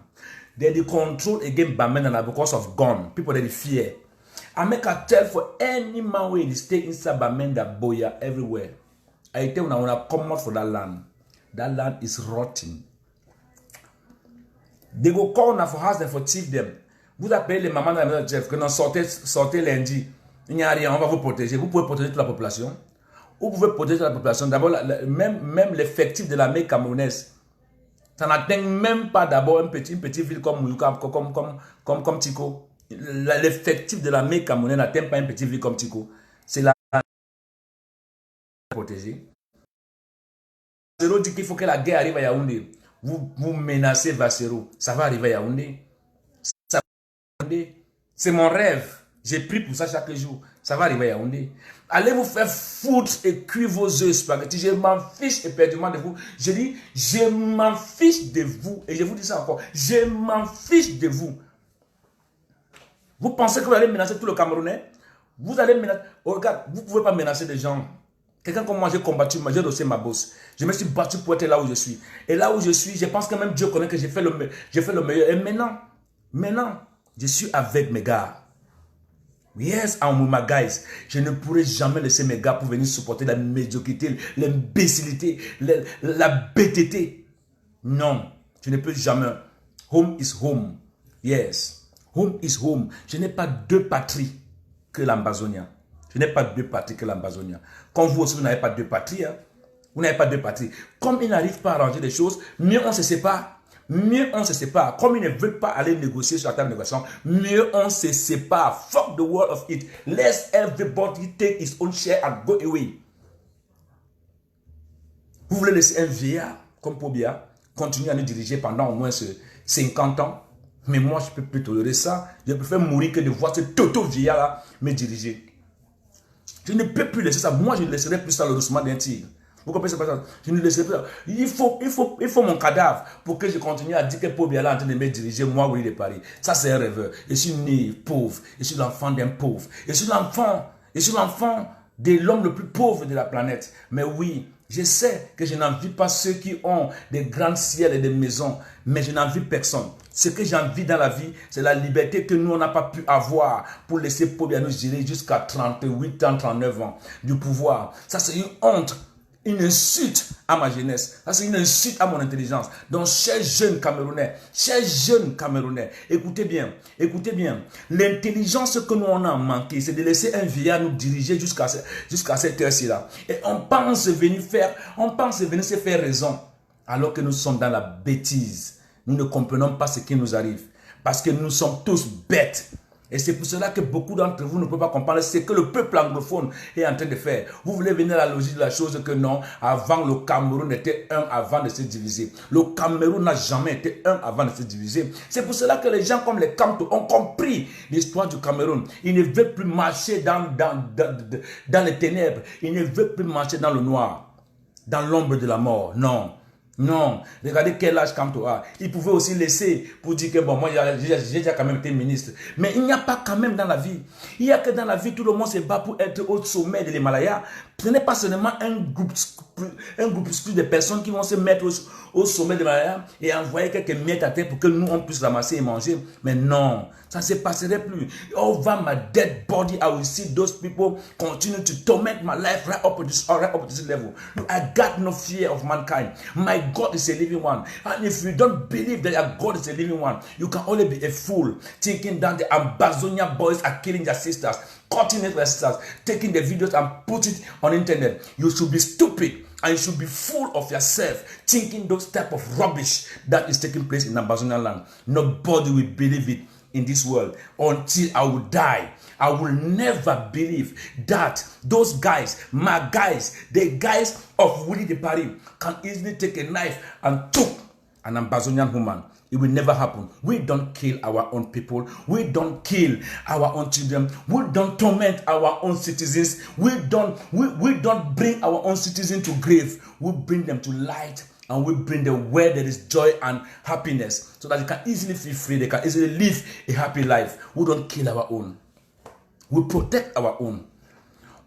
They control against Bamenda because of gun. People they fear. I make a tell for any man where they stay inside Bamenda, Boya, everywhere. I tell you, when I come out for that land is rotting. They go call now for house and for thief them. Vous appelez les mamans de la maison Jeff que non sortez lundi. Il n'y a rien, on va vous protéger. Vous pouvez protéger toute la population. Vous pouvez protéger la population. D'abord, même l'effectif de l'armée camerounaise. Ça n'atteint même pas d'abord une petite ville comme Moulouka, comme Tico. L'effectif de l'armée camerounaise n'atteint pas une petite ville comme Tico. C'est la protéger. Vassero dit qu'il faut que la guerre arrive à Yaoundé. Vous menacez Vassero. Ça va arriver à Yaoundé. C'est mon rêve. J'ai pris pour ça chaque jour. Ça va arriver à Yaoundé. Allez vous faire foutre et cuire vos œufs spaghetti. Je m'en fiche éperdument de vous. Je dis, je m'en fiche de vous. Et je vous dis ça encore. Je m'en fiche de vous. Vous pensez que vous allez menacer tout le Camerounais? Vous allez menacer. Oh, regarde, vous ne pouvez pas menacer des gens. Quelqu'un comme moi, j'ai combattu, j'ai dossé ma bosse. Je me suis battu pour être là où je suis. Et là où je suis, je pense que même Dieu connaît que j'ai fait le meilleur. Et maintenant, je suis avec mes gars. Yes, I'm with my guys. Je ne pourrai jamais laisser mes gars pour venir supporter la médiocrité, l'imbécilité, la bêteté. Non, je ne peux jamais. Home is home. Yes, home is home. Je n'ai pas deux patries que l'Ambazonia. Je n'ai pas deux patries que l'Ambazonia. Comme vous aussi, vous n'avez pas deux patries. Hein? Vous n'avez pas deux patries. Comme ils n'arrivent pas à arranger les choses, mieux on se sépare. Mieux on se sépare. Comme ils ne veulent pas aller négocier sur la table de négociation, mieux on se sépare. Fuck the world of it. Let everybody take his own share and go away. Vous voulez laisser un vieillard comme Pobia continuer à nous diriger pendant au moins 50 ans? Mais moi, je ne peux plus tolérer ça. Je préfère mourir que de voir ce toto vieillard là me diriger. Je ne peux plus laisser ça. Moi, je ne laisserai plus ça le doucement d'un tigre. Vous comprenez ça? Je ne laisserai plus ça. Il faut mon cadavre pour que je continue à dire que Pobia est en train de me diriger, moi, oui, de Paris. Ça, c'est un rêveur. Je suis né pauvre. Je suis l'enfant d'un pauvre. Je suis l'enfant de l'homme le plus pauvre de la planète. Mais oui, je sais que je n'envie pas ceux qui ont des grands ciels et des maisons, mais je n'envie personne. Ce que j'envie dans la vie, c'est la liberté que nous, on n'a pas pu avoir pour laisser Pobia nous gérer jusqu'à 38 ans, 39 ans du pouvoir. Ça, c'est une honte, une insulte à ma jeunesse. Ça, c'est une insulte à mon intelligence. Donc, chers jeunes Camerounais, écoutez bien. L'intelligence que nous, on a manqué, c'est de laisser un vieillard nous diriger jusqu'à cette heure-ci-là. Et on pense venir se faire raison, alors que nous sommes dans la bêtise. Nous ne comprenons pas ce qui nous arrive. Parce que nous sommes tous bêtes. Et c'est pour cela que beaucoup d'entre vous ne peuvent pas comprendre ce que le peuple anglophone est en train de faire. Vous voulez venir à la logique de la chose que non, avant le Cameroun était un avant de se diviser. Le Cameroun n'a jamais été un avant de se diviser. C'est pour cela que les gens comme les Kamto ont compris l'histoire du Cameroun. Ils ne veulent plus marcher dans les ténèbres. Ils ne veulent plus marcher dans le noir, dans l'ombre de la mort. Non, regardez quel âge Kamto a. Il pouvait aussi laisser pour dire que bon, moi j'ai déjà quand même été ministre. Mais il n'y a pas quand même dans la vie. Il n'y a que dans la vie, tout le monde se bat pour être au sommet de l'Himalaya. Ce n'est pas seulement un groupe de personnes qui vont se mettre au sommet de l'Himalaya et envoyer quelques miettes à terre pour que nous on puisse ramasser et manger. Mais non, ça ne se passerait plus. Over my dead body, I will see those people continue to torment my life right up to this level. I got no fear of mankind. My my God is a living one. And if you don't believe that your God is a living one, you can only be a fool, thinking that the Ambazonia boys are killing their sisters, cutting it their sisters, taking the videos and put it on internet. You should be stupid. And you should be full of yourself, thinking those type of rubbish that is taking place in Ambazonia land. Nobody will believe it in this world until I will die. I will never believe that those guys, my guys, the guys of Willie de Paris, can easily take a knife and took an Ambazonian woman. It will never happen. We don't kill our own people. We don't kill our own children. We don't torment our own citizens. We don't bring our own citizens to grave. We bring them to light, and we bring them where there is joy and happiness, so that they can easily feel free. They can easily live a happy life. We don't kill our own. We protect our own.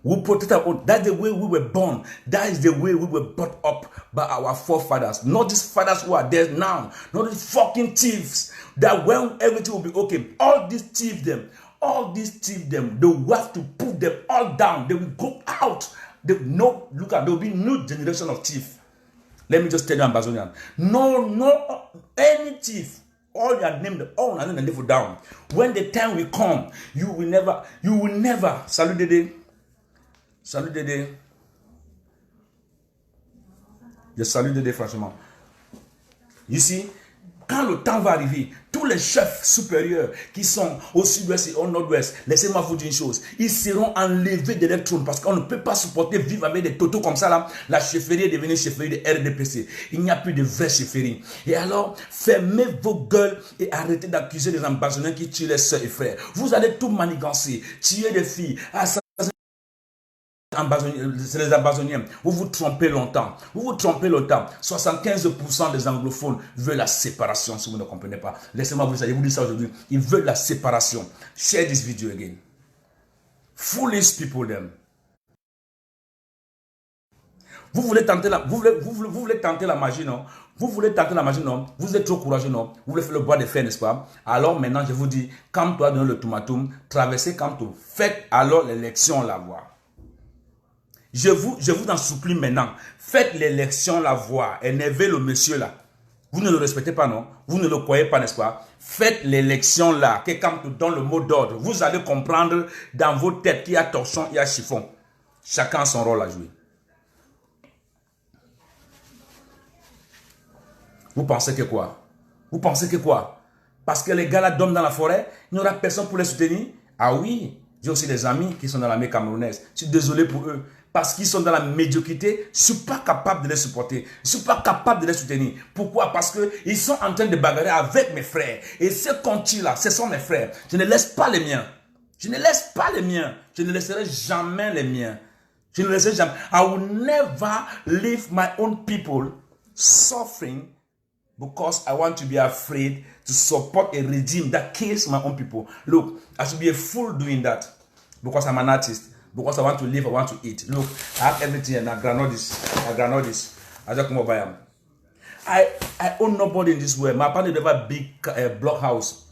We protect our own. That's the way we were born. That is the way we were brought up by our forefathers. Not these fathers who are there now. Not these fucking thieves. That when everything will be okay, all these thieves them, they will have to put them all down. They will go out. There will be new generation of thieves. Let me just tell you, Ambazonian. No, any thief. All you are named, all and then level down. When the time will come, you will never. Salut Dede. Salut Dédé. Je salue Dédé, franchement. You see, quand le temps va arriver, tous les chefs supérieurs qui sont au sud-ouest et au nord-ouest, laissez-moi vous dire une chose, ils seront enlevés de leur trône parce qu'on ne peut pas supporter vivre avec des totos comme ça là. La chefferie est devenue chefferie de RDPC. Il n'y a plus de vraie chefferie. Et alors, fermez vos gueules et arrêtez d'accuser les Ambazoniens qui tuent les soeurs et frères. Vous allez tout manigancer, tuer des filles, c'est les Ambazoniens. Vous vous trompez longtemps. 75% des anglophones veulent la séparation, si vous ne comprenez pas. Laissez-moi vous dire ça aujourd'hui. Ils veulent la séparation. Share this video again. Foolish people them. Vous voulez tenter la magie, non? Vous êtes trop courageux, non? Vous voulez faire le bois de fer, n'est-ce pas? Alors maintenant, je vous dis, calme-toi dans le Toumatoum, traversez Kamto. Faites alors l'élection la voix. Je vous en supplie maintenant, faites l'élection la voix, énervez le monsieur là. Vous ne le respectez pas, non? Vous ne le croyez pas, n'est-ce pas? Faites l'élection là, que quand tu donnes le mot d'ordre, vous allez comprendre dans vos têtes qu'il y a torchon, il y a chiffon. Chacun a son rôle à jouer. Vous pensez que quoi? Parce que les gars là dorment dans la forêt, il n'y aura personne pour les soutenir? Ah oui, j'ai aussi des amis qui sont dans l'armée camerounaise. Je suis désolé pour eux. Parce qu'ils sont dans la médiocrité, je ne suis pas capable de les supporter. Je ne suis pas capable de les soutenir. Pourquoi? Parce qu'ils sont en train de bagarrer avec mes frères. Et ces contis-là, ce sont mes frères. Je ne laisse pas les miens. Je ne laisserai jamais les miens. I will never leave my own people suffering because I want to be afraid to support a regime that kills my own people. Look, I should be a fool doing that because I'm an artist. Because I want to live, I want to eat. Look, I have everything and I grant this. I just come over here. I own nobody in this world. My partner never have a big block house.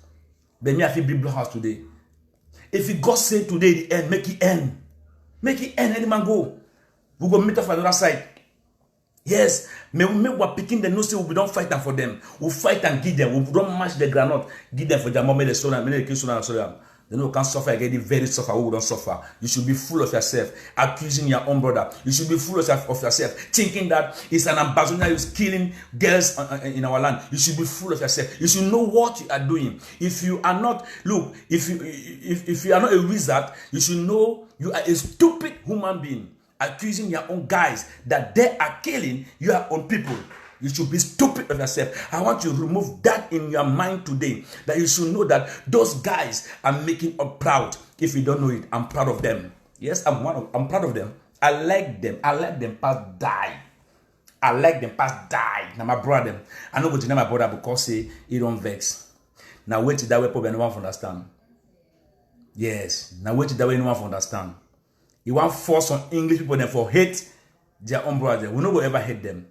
But me, I feel big block house today. If God say today the end, make it end. Make it end, any man go. We go meet up for another side. Yes, we are picking the nose, we don't fight them for them. We fight and give them. We don't match the granite. Give them for their mom, the son, and the kids, and so on. They know can suffer again, very suffer, who don't suffer. You should be full of yourself, accusing your own brother. You should be full of yourself, thinking that it's an Ambazonian who's killing girls in our land. You should be full of yourself. You should know what you are doing. If you are not, look, if you are not a wizard, you should know you are a stupid human being, accusing your own guys that they are killing your own people. You should be stupid of yourself. I want you to remove that in your mind today. That you should know that those guys are making us proud. If you don't know it, I'm proud of them. Yes, I'm proud of them. I like them past die. Now my brother, I know what you know my brother because say he don't vex. Now wait till that way probably no one understand. Yes, now wait till that way no one understand. You want force on English people then for hate their own brother. We no go ever hate them.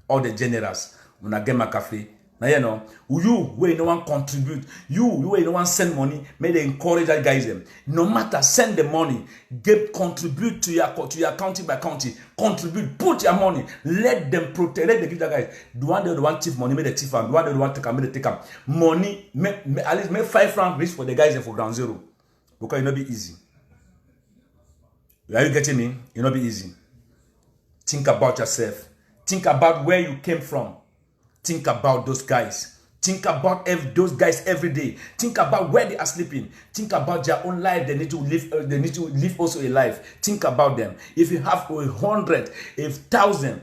All the generals, when I get my coffee, Now, you know, you where no one contribute, you where no one send money, may they encourage that guys them. No matter send the money, contribute to your county by county, contribute, put your money, let them protect, let them give that guys. The one they want thief money, make the thief, and the one they want take them, make they take them. Money, at least make 5 francs reach for the guys for ground zero, because it not be easy. Are you getting me? It not be easy. Think about yourself. Think about where you came from. Think about those guys. Think about those guys every day. Think about where they are sleeping. Think about their own life. They need to live also a life. Think about them. If you have 100, 1,000,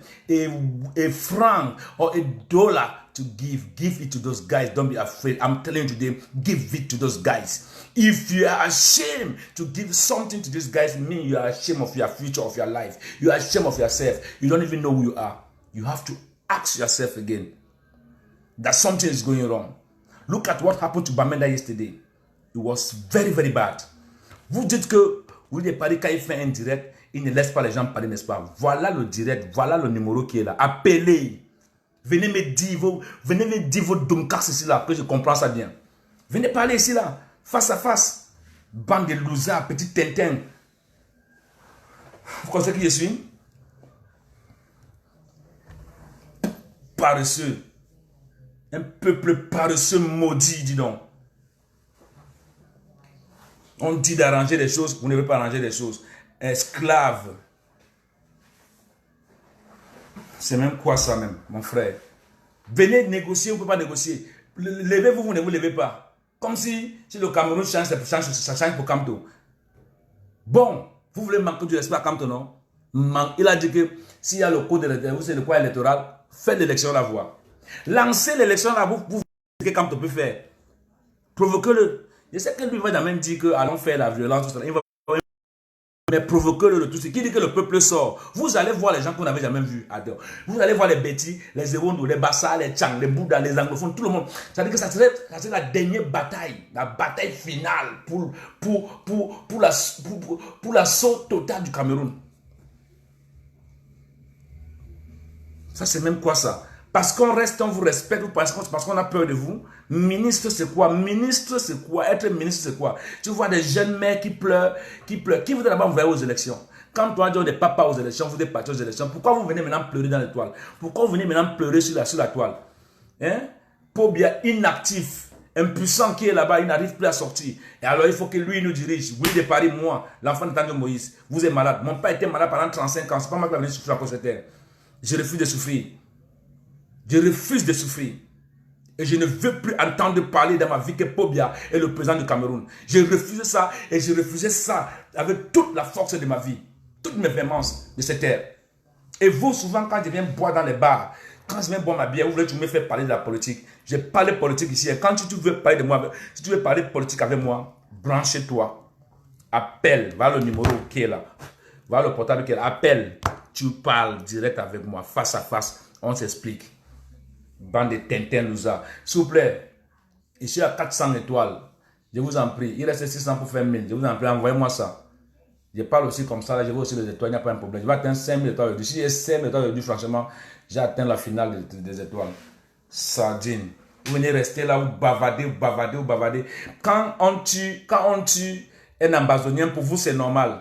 a franc or $1 to give it to those guys. Don't be afraid. I'm telling you today, give it to those guys. If you are ashamed to give something to these guys, mean you are ashamed of your future, of your life. You are ashamed of yourself. You don't even know who you are. You have to ask yourself again that something is going wrong. Look at what happened to Bamenda yesterday. It was very, very bad. Vous dites que vous dites Paris quand il fait un direct, il ne laisse pas les gens parler, n'est-ce pas? Voilà le direct, voilà le numéro qui est là. Appelez. Venez me dire vos domcas ici là, que je comprends ça bien. Venez parler ici là, face à face. Bande de losers, petit tintin. Vous connaissez qui je suis? Paresseux. Un peuple paresseux maudit, dis donc. On dit d'arranger les choses, vous ne pouvez pas arranger les choses. Esclave. C'est même quoi ça même, mon frère? Venez négocier, vous ne pouvez pas négocier. Levez-vous, vous ne vous levez pas. Comme si le Cameroun change, ça change pour Kamto. Bon, vous voulez manquer du respect à Kamto, non? Il a dit que s'il y a le code électoral, c'est le code électoral, faites l'élection à la voix. Lancez l'élection à la voix, vous voyez ce que Kamto peut faire. Provoquez-le. Je sais que lui va même dire que allons faire la violence, tout ça. Mais provoquez-le tout ce qui dit que le peuple sort. Vous allez voir les gens qu'on n'avait jamais vus. Vous allez voir les bêtis, les Ewondo, les Bassa, les Tchang, les Bouddha, les anglophones, tout le monde. Ça veut dire que ça serait la dernière bataille, la bataille finale pour l'assaut total du Cameroun. Ça, c'est même quoi ça? Parce qu'on reste, on vous respecte, ou parce qu'on a peur de vous. Ministre, c'est quoi? Ministre, c'est quoi? Être ministre, c'est quoi? Tu vois des jeunes mères qui pleurent. Qui voudrait d'abord envoyer aux élections? Quand toi, tu as des papas aux élections, vous êtes partis aux élections. Pourquoi vous venez maintenant pleurer dans l'étoile? Pourquoi vous venez maintenant pleurer sur la toile? Hein? Pobia inactif, impuissant qui est là-bas, il n'arrive plus à sortir. Et alors, il faut que lui nous dirige. Oui, de Paris, moi, l'enfant de Moïse, vous êtes malade. Mon père était malade pendant 35 ans. C'est pas moi qui vais venir souffrir à cause de cette terre. Je refuse de souffrir. Je refuse de souffrir. Et je ne veux plus entendre parler dans ma vie que Pobia est le président du Cameroun. Je refuse ça et je refusais ça avec toute la force de ma vie. Toutes mes véhémences de cette terre. Et vous, souvent, quand je viens boire dans les bars, quand je viens boire ma bière, vous voulez que tu me fais parler de la politique. Je parle politique ici. Et quand tu veux parler de moi, si tu veux parler politique avec moi, branchez-toi. Appelle. Voilà le numéro qui est là. Voilà le portable qui est là. Appelle. Tu parles direct avec moi, face à face. On s'explique. Bande de Tintin Louza. S'il vous plaît, ici à 400 étoiles. Je vous en prie. Il reste 600 pour faire 1000. Je vous en prie, envoyez-moi ça. Je parle aussi comme ça. Là, je veux aussi les étoiles. Il n'y a pas un problème. Je vais atteindre 5000 étoiles aujourd'hui. Si j'ai 5000 étoiles aujourd'hui, franchement, j'ai atteint la finale des étoiles. Sardine. Vous venez rester là, vous bavardez. Quand on tue un ambazonien, pour vous, c'est normal.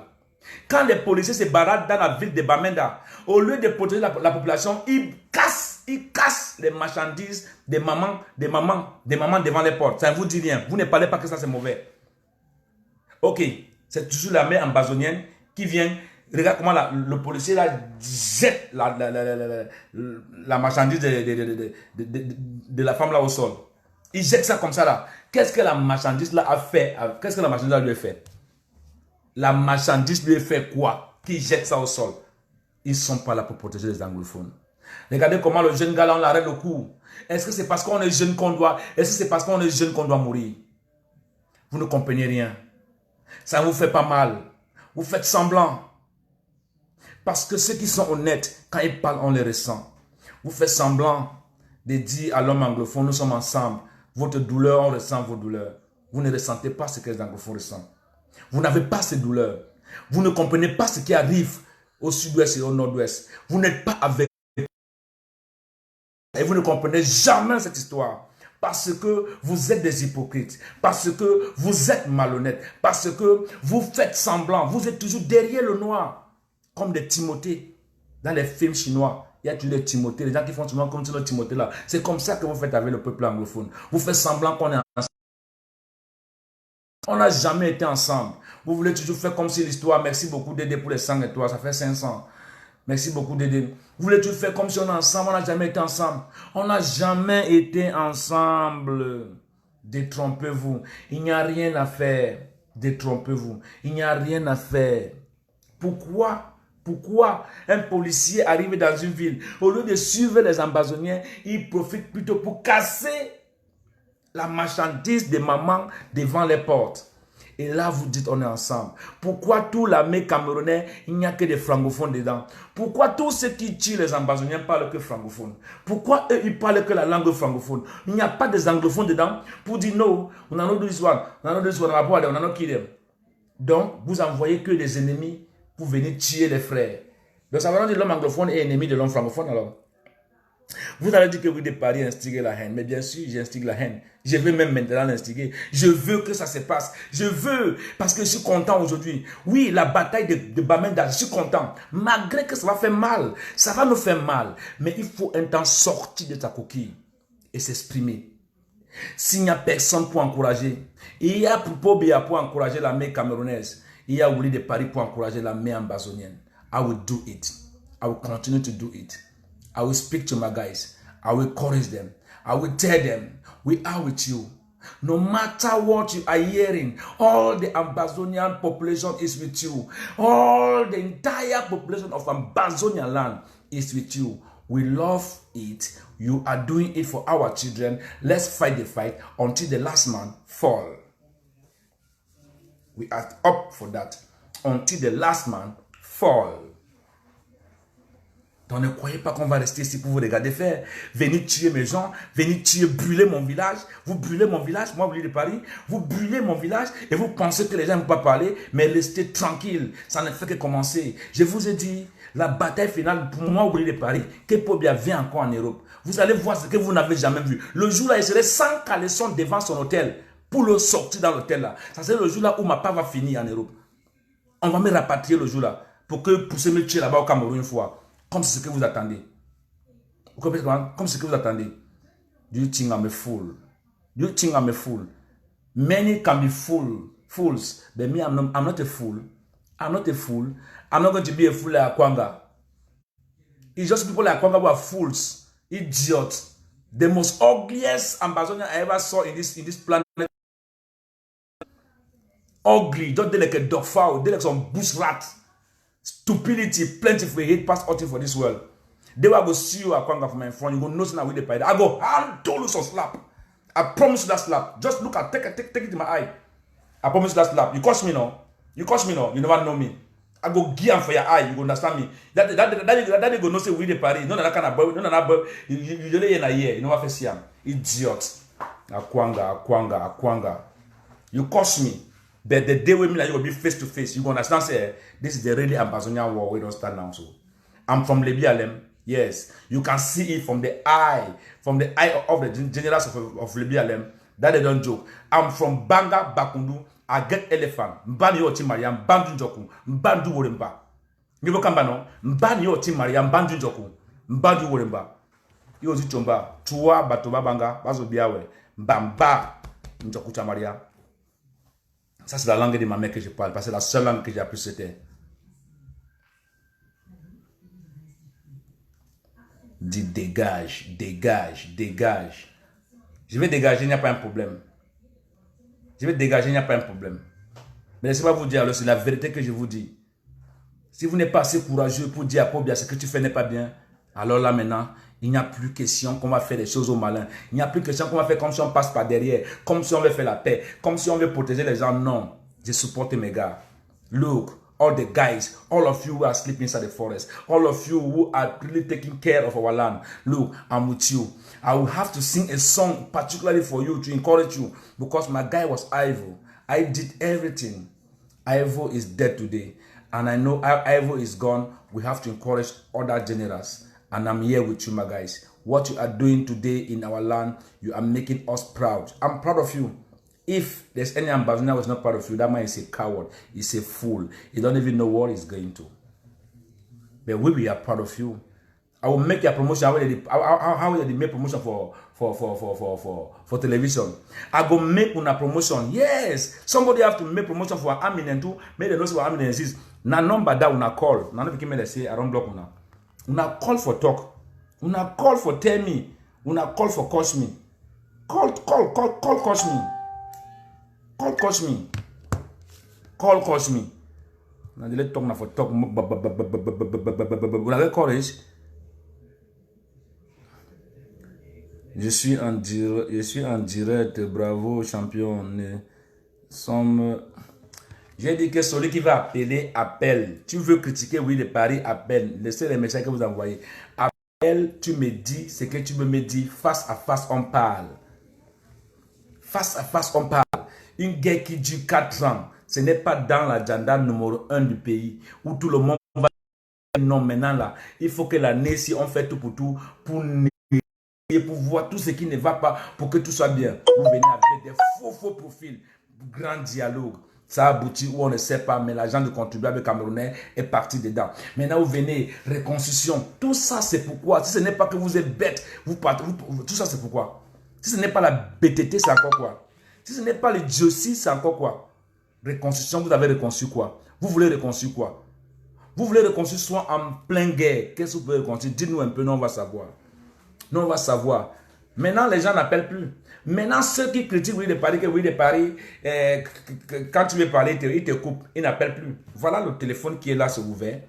Quand les policiers se baradent dans la ville de Bamenda, au lieu de protéger la population, ils cassent les marchandises des mamans devant les portes. Ça ne vous dit rien. Vous ne parlez pas que ça c'est mauvais. Ok, c'est toujours la mère ambazonienne qui vient. Regarde comment le policier là jette la marchandise de la femme là au sol. Il jette ça comme ça là. Qu'est-ce que la marchandise là a fait? Qu'est-ce que la marchandise là lui a fait? La marchandise lui a fait quoi? Qui jette ça au sol? Ils ne sont pas là pour protéger les anglophones. Regardez comment le jeune gars là, on l'arrête le coup. Est-ce que c'est parce qu'on est jeune qu'on doit... Est-ce que c'est parce qu'on est jeune qu'on doit mourir? Vous ne comprenez rien. Ça ne vous fait pas mal. Vous faites semblant. Parce que ceux qui sont honnêtes, quand ils parlent, on les ressent. Vous faites semblant de dire à l'homme anglophone, nous sommes ensemble. Votre douleur, on ressent vos douleurs. Vous ne ressentez pas ce que les anglophones ressentent. Vous n'avez pas ces douleurs. Vous ne comprenez pas ce qui arrive au sud-ouest et au nord-ouest. Vous n'êtes pas avec Et vous ne comprenez jamais cette histoire. Parce que vous êtes des hypocrites. Parce que vous êtes malhonnêtes. Parce que vous faites semblant. Vous êtes toujours derrière le noir. Comme des Timothées. Dans les films chinois, il y a toujours des Timothées. Les gens qui font souvent comme ce Timothée là. C'est comme ça que vous faites avec le peuple anglophone. Vous faites semblant qu'on est ensemble. On n'a jamais été ensemble. Vous voulez toujours faire comme si l'histoire, merci beaucoup Dédé pour les 100 étoiles, ça fait 500. Merci beaucoup Dédé. Vous voulez toujours faire comme si on est ensemble, on n'a jamais été ensemble. On n'a jamais été ensemble. Détrompez-vous. Il n'y a rien à faire. Détrompez-vous. Il n'y a rien à faire. Pourquoi un policier arrive dans une ville, au lieu de suivre les ambazoniens, il profite plutôt pour casser la marchandise des mamans devant les portes. Et là, vous dites, on est ensemble. Pourquoi tout l'armée camerounais, il n'y a que des francophones dedans? Pourquoi tous ceux qui tuent les ambazoniens parlent que francophone? Pourquoi eux, ils parlent que la langue francophone? Il n'y a pas des anglophones dedans pour dire, non, on a nos histoires, on a nos histoires, on a nos kidem. Donc, vous envoyez que des ennemis pour venir tuer les frères. Donc, ça va dire l'homme anglophone est ennemi de l'homme francophone, alors. Vous allez dire que vous de Paris instiguer la haine. Mais bien sûr, j'instigue la haine. Je veux même maintenant l'instiguer. Je veux que ça se passe. Je veux, parce que je suis content aujourd'hui. Oui, la bataille de Bamenda, je suis content. Malgré que ça va faire mal. Ça va nous faire mal. Mais il faut un temps sortir de ta coquille et s'exprimer. S'il n'y a personne pour encourager, il y a pour encourager l'armée camerounaise. Il y a Willy de Paris pour encourager l'armée ambazonienne. I will do it. I will continue to do it. I will speak to my guys. I will encourage them. I will tell them, we are with you. No matter what you are hearing, all the Ambazonian population is with you. All the entire population of Ambazonian land is with you. We love it. You are doing it for our children. Let's fight the fight until the last man fall. We are up for that. Until the last man fall. Donc ne croyez pas qu'on va rester ici pour vous regarder faire. Venez tuer mes gens, venez tuer, brûler mon village. Vous brûlez mon village, moi, vous de Paris. Vous brûlez mon village et vous pensez que les gens ne vont pas parler, mais restez tranquille. Ça ne fait que commencer. Je vous ai dit, la bataille finale pour moi, vous de Paris, que Pobia vient encore en Europe. Vous allez voir ce que vous n'avez jamais vu. Le jour là, il serait sans caleçon devant son hôtel pour le sortir dans l'hôtel là. Ça serait le jour là où ma part va finir en Europe. On va me rapatrier le jour là pour se me tuer là-bas au Cameroun une fois. Comme ce que vous attendez. Vous comprenez comment? Comme ce que vous attendez. Do you think I'm a fool? Do you think I'm a fool? Many can be fools. But me, I'm not a fool. I'm not a fool. I'm not going to be a fool like Akwanga. It's just people like Akwanga who are fools. Idiots. The most ugliest Ambazonian I ever saw in this planet. Ugly. Just they like a dog fowl. They like some bush rat. Stupidity, plentiful, hate past all for this world. They will go see you Akwanga from my front. You go know now with the pie. I go handle you some slap. I promise you that slap. Just look at take it in my eye. I promise you that slap. You catch me now. You catch me now. You never know me. I go gear for your eye. You go understand me. That you go know say with the party. No that kind of boy. No that boy. You don't in a year. You know what I see him. Idiot. Akwanga. You catch me. But the day with me, like, you will be face to face. You go understand, say, this is the really Ambazonian war. We don't start now. So, I'm from Lebialem. Yes, you can see it from the eye of the generals of Lebialem. That they don't joke. I'm from Banga Bakundu. I get elephant. Mbani yo Timaria, Mbandu Njoku, Mbandu Woremba. You go come no? Mbani yo Timaria, Mbandu Njoku, Mbandu Woremba. Yo Zichomba, Tua Batoba Banga, Bazo Biawe, Mbamba Njoku Tamaria. Ça, c'est la langue de ma mère que je parle, parce que c'est la seule langue que j'ai appris, c'était. Dis dégage. Je vais dégager, il n'y a pas un problème. Mais laissez-moi vous dire, c'est la vérité que je vous dis. Si vous n'êtes pas assez courageux pour dire à Pobia ce que tu fais n'est pas bien, alors là maintenant, il n'y a plus question qu'on va faire des choses au malin. Il n'y a plus question qu'on va faire comme si on passe par derrière, comme si on veut faire la paix, comme si on veut protéger les gens. Non, je supporte mes gars. Look, all the guys, all of you who are sleeping inside the forest, all of you who are really taking care of our land. Look, I'm with you. I will have to sing a song particularly for you to encourage you because my guy was Ivo. I did everything. Ivo is dead today. And I know Ivo is gone. We have to encourage other generals. And I'm here with you, my guys. what you are doing today in our land, you are making us proud. I'm proud of you. If there's any ambassador who is not proud of you, that man is a coward. He's a fool. He don't even know what he's going to. But we are proud of you. I will make a promotion. How will they make promotion for television? I go make una promotion. Yes, somebody have to make promotion for Aminen too. Make them know what Aminen is. Na number that una call. Na no became they say I don't block una. Una call for talk. Una call for tell me. Una call for coach me. Call coach me. Call coach me. Call coach me. Now they let talk na for talk. Una get courage. Je suis en direct, bravo champion. J'ai dit que celui qui va appeler, appelle. Tu veux critiquer, oui, de Paris, appelle. Laissez les messages que vous envoyez. Appelle, tu me dis ce que tu veux me dire. Face à face, on parle. Face à face, on parle. Une guerre qui dure 4 ans. Ce n'est pas dans l'agenda numéro 1 du pays où tout le monde va. Non, maintenant là, il faut que la nation, on fait tout pour et pour voir tout ce qui ne va pas, pour que tout soit bien. Vous venez avec des faux profils, grand dialogue. Ça aboutit où on ne sait pas, mais l'argent du contribuable camerounais est parti dedans. Maintenant, vous venez, reconstruction. Tout ça, c'est pourquoi. Si ce n'est pas que vous êtes bête, tout ça, c'est pourquoi. Si ce n'est pas la bêteté, c'est encore quoi. Si ce n'est pas l'idiotie, c'est encore quoi. Reconstruction, vous avez reconstruit quoi. Vous voulez reconstruire quoi. Vous voulez reconstruire soit en pleine guerre. Qu'est-ce que vous pouvez reconstruire? Dites-nous un peu, non, on va savoir. Non, on va savoir. Maintenant, les gens n'appellent plus. Maintenant, ceux qui critiquent oui de Paris, quand tu veux parler, ils te coupent. Ils n'appellent plus. Voilà le téléphone qui est là, c'est ouvert.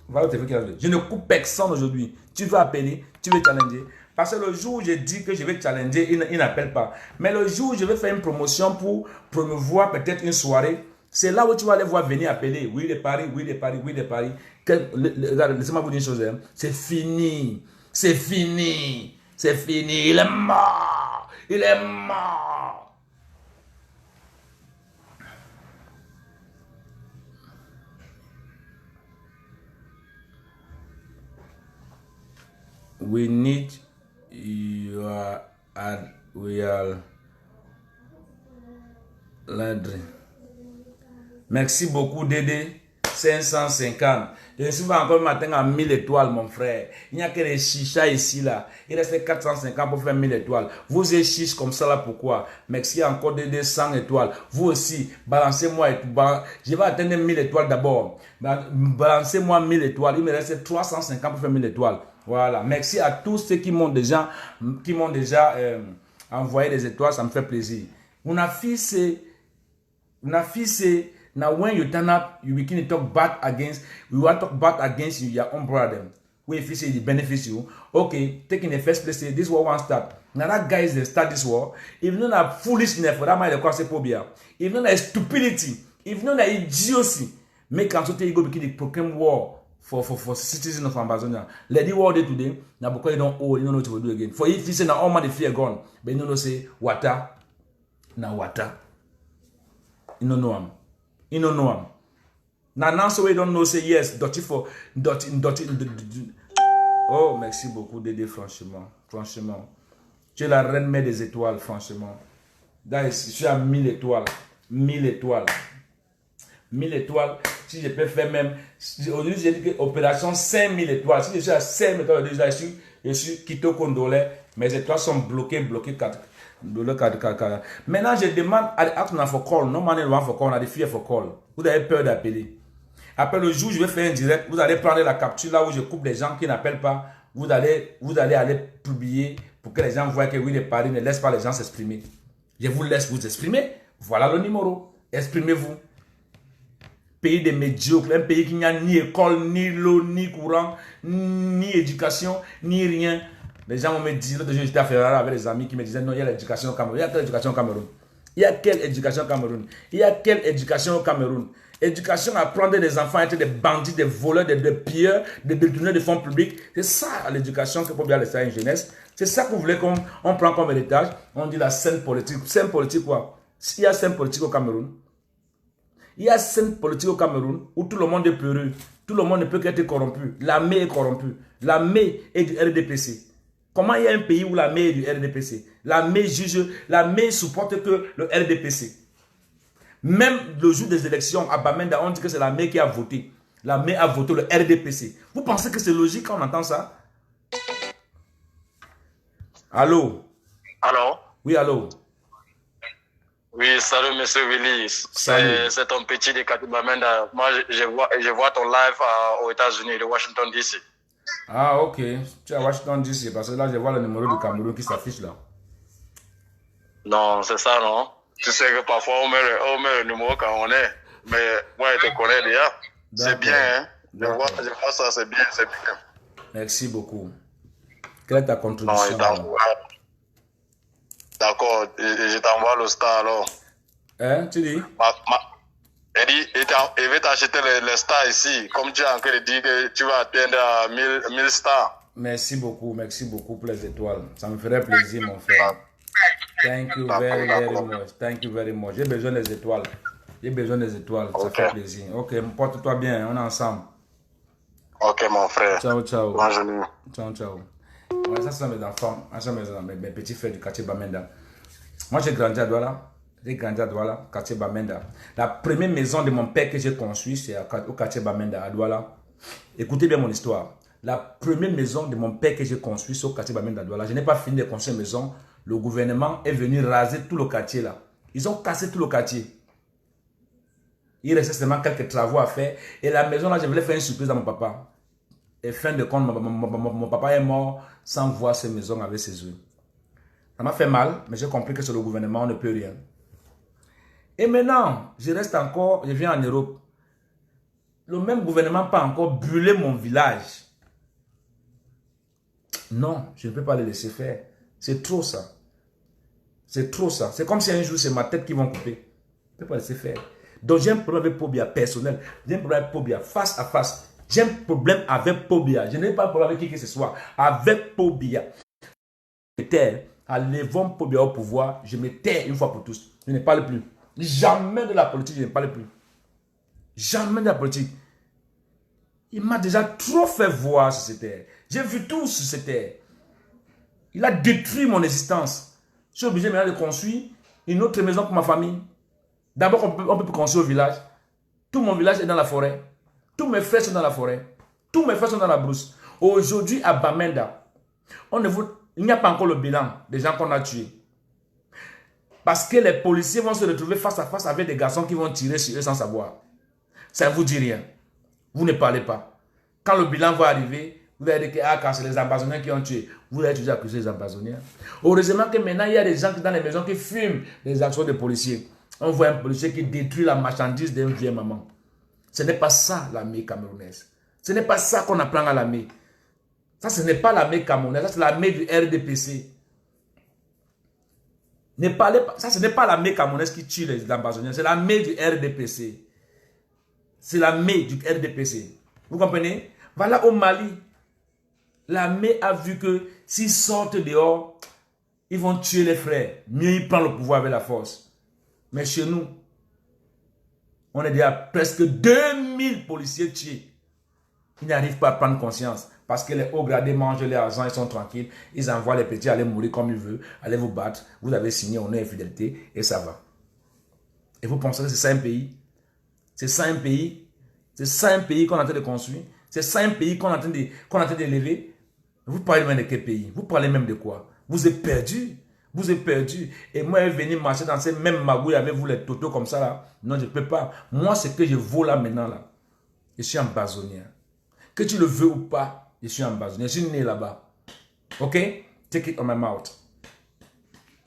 Voilà le téléphone qui est là. Je ne coupe personne aujourd'hui. Tu veux appeler, tu veux challenger. Parce que le jour où je dis que je vais challenger, ils n'appellent pas. Mais le jour où je vais faire une promotion pour promouvoir peut-être une soirée, c'est là où tu vas aller voir venir appeler. Oui de Paris, oui de Paris, oui de Paris. Laissez-moi vous dire une chose. Hein. C'est fini. C'est fini. C'est fini. Il est mort. Il est mort. We need your real Landry. Merci beaucoup, Dédé. 550. Je suis encore matin à 1000 étoiles, mon frère. Il n'y a que les chichas ici, là. Il reste 450 pour faire 1000 étoiles. Vous êtes chiches comme ça, là, pourquoi? Merci encore des 100 étoiles. Vous aussi, balancez-moi. Je vais atteindre 1000 étoiles d'abord. Balancez-moi 1000 étoiles. Il me reste 350 pour faire 1000 étoiles. Voilà. Merci à tous ceux qui m'ont déjà envoyé des étoiles. Ça me fait plaisir. Una fille, now when you turn up, you begin to talk bad against, we want to talk bad against you, your own brother. When if you say it benefits you, okay, taking the first place, say this war one start. Now that guys they start this war. If not a foolishness for that man, they call phobia. If not a stupidity, if not a idiocy, make them so you go begin to proclaim war for citizens of Amazonia. Let the war day today. Now because you don't owe, you don't know what to do again. For if you say now all man the fear gone, but you don't know say water, now water. You don't know him. You don't know him. Now so we don't know say yes, dirty for dirty. Oh, merci beaucoup Dédé, franchement. Tu es la reine mère des étoiles, franchement. Je suis à 1000 étoiles. 1000 étoiles. 1000 étoiles. Si je peux faire même. Aujourd'hui, j'ai dit que opération 5000 étoiles. Si je suis à 5000 étoiles, déjà, je suis Kito Kondole. Mes étoiles sont bloquées. Maintenant, je demande à for call. No man want for call. On a des fear for call. Vous avez peur d'appeler. Après le jour, je vais faire un direct. Vous allez prendre la capture là où je coupe les gens qui n'appellent pas. Vous allez aller publier pour que les gens voient que oui, les paris ne laissent pas les gens s'exprimer. Je vous laisse vous exprimer. Voilà le numéro. Exprimez-vous. Pays de médiocres, un pays qui n'a ni école, ni l'eau, ni courant, ni éducation, ni rien. Les gens vont me dire, l'autre jour j'étais à Ferrari avec des amis qui me disaient non, il y a l'éducation au Cameroun. Il y a quelle éducation au Cameroun? Il y a quelle éducation au Cameroun? Il y a quelle éducation au Cameroun? Éducation à prendre des enfants à être des bandits, des voleurs, des pilleurs, des détourneurs de fonds publics. C'est ça l'éducation que peut bien laisser à une jeunesse. C'est ça que vous voulez qu'on prend comme héritage. On dit la scène politique. Scène politique quoi? Il y a scène politique au Cameroun. Il y a scène politique au Cameroun où tout le monde est peureux. Tout le monde ne peut qu'être corrompu. L'armée est corrompue. L'armée est du RDPC. Comment il y a un pays où l'armée est du RDPC? L'armée juge, l'armée supporte que le RDPC. Même le jour des élections à Bamenda, on dit que c'est l'armée qui a voté. L'armée a voté le RDPC. Vous pensez que c'est logique quand on entend ça? Allô? Allô? Oui, allô? Oui, salut monsieur Willy. Salut. C'est ton petit de Katibamenda. Moi, je vois ton live aux États-Unis, de Washington DC. Ah, ok. Tu es à Washington DC parce que là, je vois le numéro du Cameroun qui s'affiche là. Non, c'est ça, non? Tu sais que parfois on met le numéro quand on est. Mais moi, je te connais déjà. C'est bien, hein? Je vois ça, c'est bien, c'est bien. Merci beaucoup. Quelle est ta Non, contribution? D'accord, je t'envoie le star alors. Hein, tu dis? Il veut t'acheter les stars ici. Comme tu as encore dit que tu vas atteindre à 1000 stars. Merci beaucoup pour les étoiles. Ça me ferait plaisir, mon frère. Thank you very much. Thank you very much. J'ai besoin des étoiles. J'ai besoin des étoiles. Ça fait plaisir. Ok, porte-toi bien. On est ensemble. Ok, mon frère. Ciao, ciao. Bonne journée. Ciao, ciao. Ouais, ça, c'est mes enfants. Ça, c'est mes petits frères du quartier Bamenda. Moi, j'ai grandi à Douala. J'ai grandi à Douala, quartier Bamenda. La première maison de mon père que j'ai construite, c'est au quartier Bamenda, à Douala. Écoutez bien mon histoire. La première maison de mon père que j'ai construite, c'est au quartier Bamenda, à Douala. Je n'ai pas fini de construire une maison. Le gouvernement est venu raser tout le quartier là. Ils ont cassé tout le quartier. Il restait seulement quelques travaux à faire. Et la maison là, je voulais faire une surprise à mon papa. Et fin de compte, mon papa est mort sans voir cette maison avec ses yeux. Ça m'a fait mal, mais j'ai compris que sur le gouvernement, on ne peut rien. Et maintenant, je reste encore, je viens en Europe. Le même gouvernement peut encore brûler mon village. Non, je ne peux pas le laisser faire. C'est trop ça. C'est trop ça. C'est comme si un jour, c'est ma tête qui vont couper. Je ne peux pas laisser faire. Donc, j'ai un problème avec Pobia personnel. J'ai un problème avec Pobia face à face. J'ai un problème avec Pobia. Je n'ai pas de problème avec qui que ce soit. Avec Pobia. Je me tais. Allez-vous Pobia au pouvoir. Je me tais une fois pour tous. Je ne parle plus. Jamais de la politique, je ne parle plus. Jamais de la politique. Il m'a déjà trop fait voir sur cette terre. J'ai vu tout sur cette terre. Il a détruit mon existence. Je suis obligé maintenant de construire une autre maison pour ma famille. D'abord, on peut construire au village. Tout mon village est dans la forêt. Tous mes frères sont dans la forêt. Tous mes frères sont dans la brousse. Aujourd'hui, à Bamenda, il n'y a pas encore le bilan des gens qu'on a tués. Parce que les policiers vont se retrouver face à face avec des garçons qui vont tirer sur eux sans savoir. Ça ne vous dit rien. Vous ne parlez pas. Quand le bilan va arriver, vous allez dire que quand c'est les ambazoniens qui ont tué, vous allez toujours accuser les ambazoniens. Heureusement que maintenant, il y a des gens qui dans les maisons qui fument les actions des policiers. On voit un policier qui détruit la marchandise d'une vieille maman. Ce n'est pas ça l'armée camerounaise. Ce n'est pas ça qu'on apprend à l'armée. Ça, ce n'est pas l'armée camerounaise, ça c'est l'armée du RDPC. Ne parlez pas, ça ce n'est pas l'armée camerounaise qui tue les ambazoniens, c'est l'armée du RDPC. C'est l'armée du RDPC. Vous comprenez? Voilà au Mali. L'armée a vu que s'ils sortent dehors, ils vont tuer les frères. Mieux ils prennent le pouvoir avec la force. Mais chez nous, on est déjà presque 2000 policiers tués. Ils n'arrivent pas à prendre conscience. Parce que les hauts gradés mangent l'argent, ils sont tranquilles. Ils envoient les petits aller mourir comme ils veulent. Allez vous battre. Vous avez signé honneur et fidélité et ça va. Et vous pensez que c'est ça un pays? C'est ça un pays? C'est ça un pays qu'on est en train de construire? C'est ça un pays qu'on est en train d'élever? Vous parlez même de quel pays? Vous parlez même de quoi? Vous êtes perdus. Vous êtes perdus. Et moi, je vais venir marcher dans ces mêmes magouilles avec vous, les totos comme ça là. Non, je ne peux pas. Moi, ce que je vaux là maintenant là, je suis ambazonien. Que tu le veux ou pas, je suis ambazonien. Je suis né là-bas. Ok? Take it on my mouth.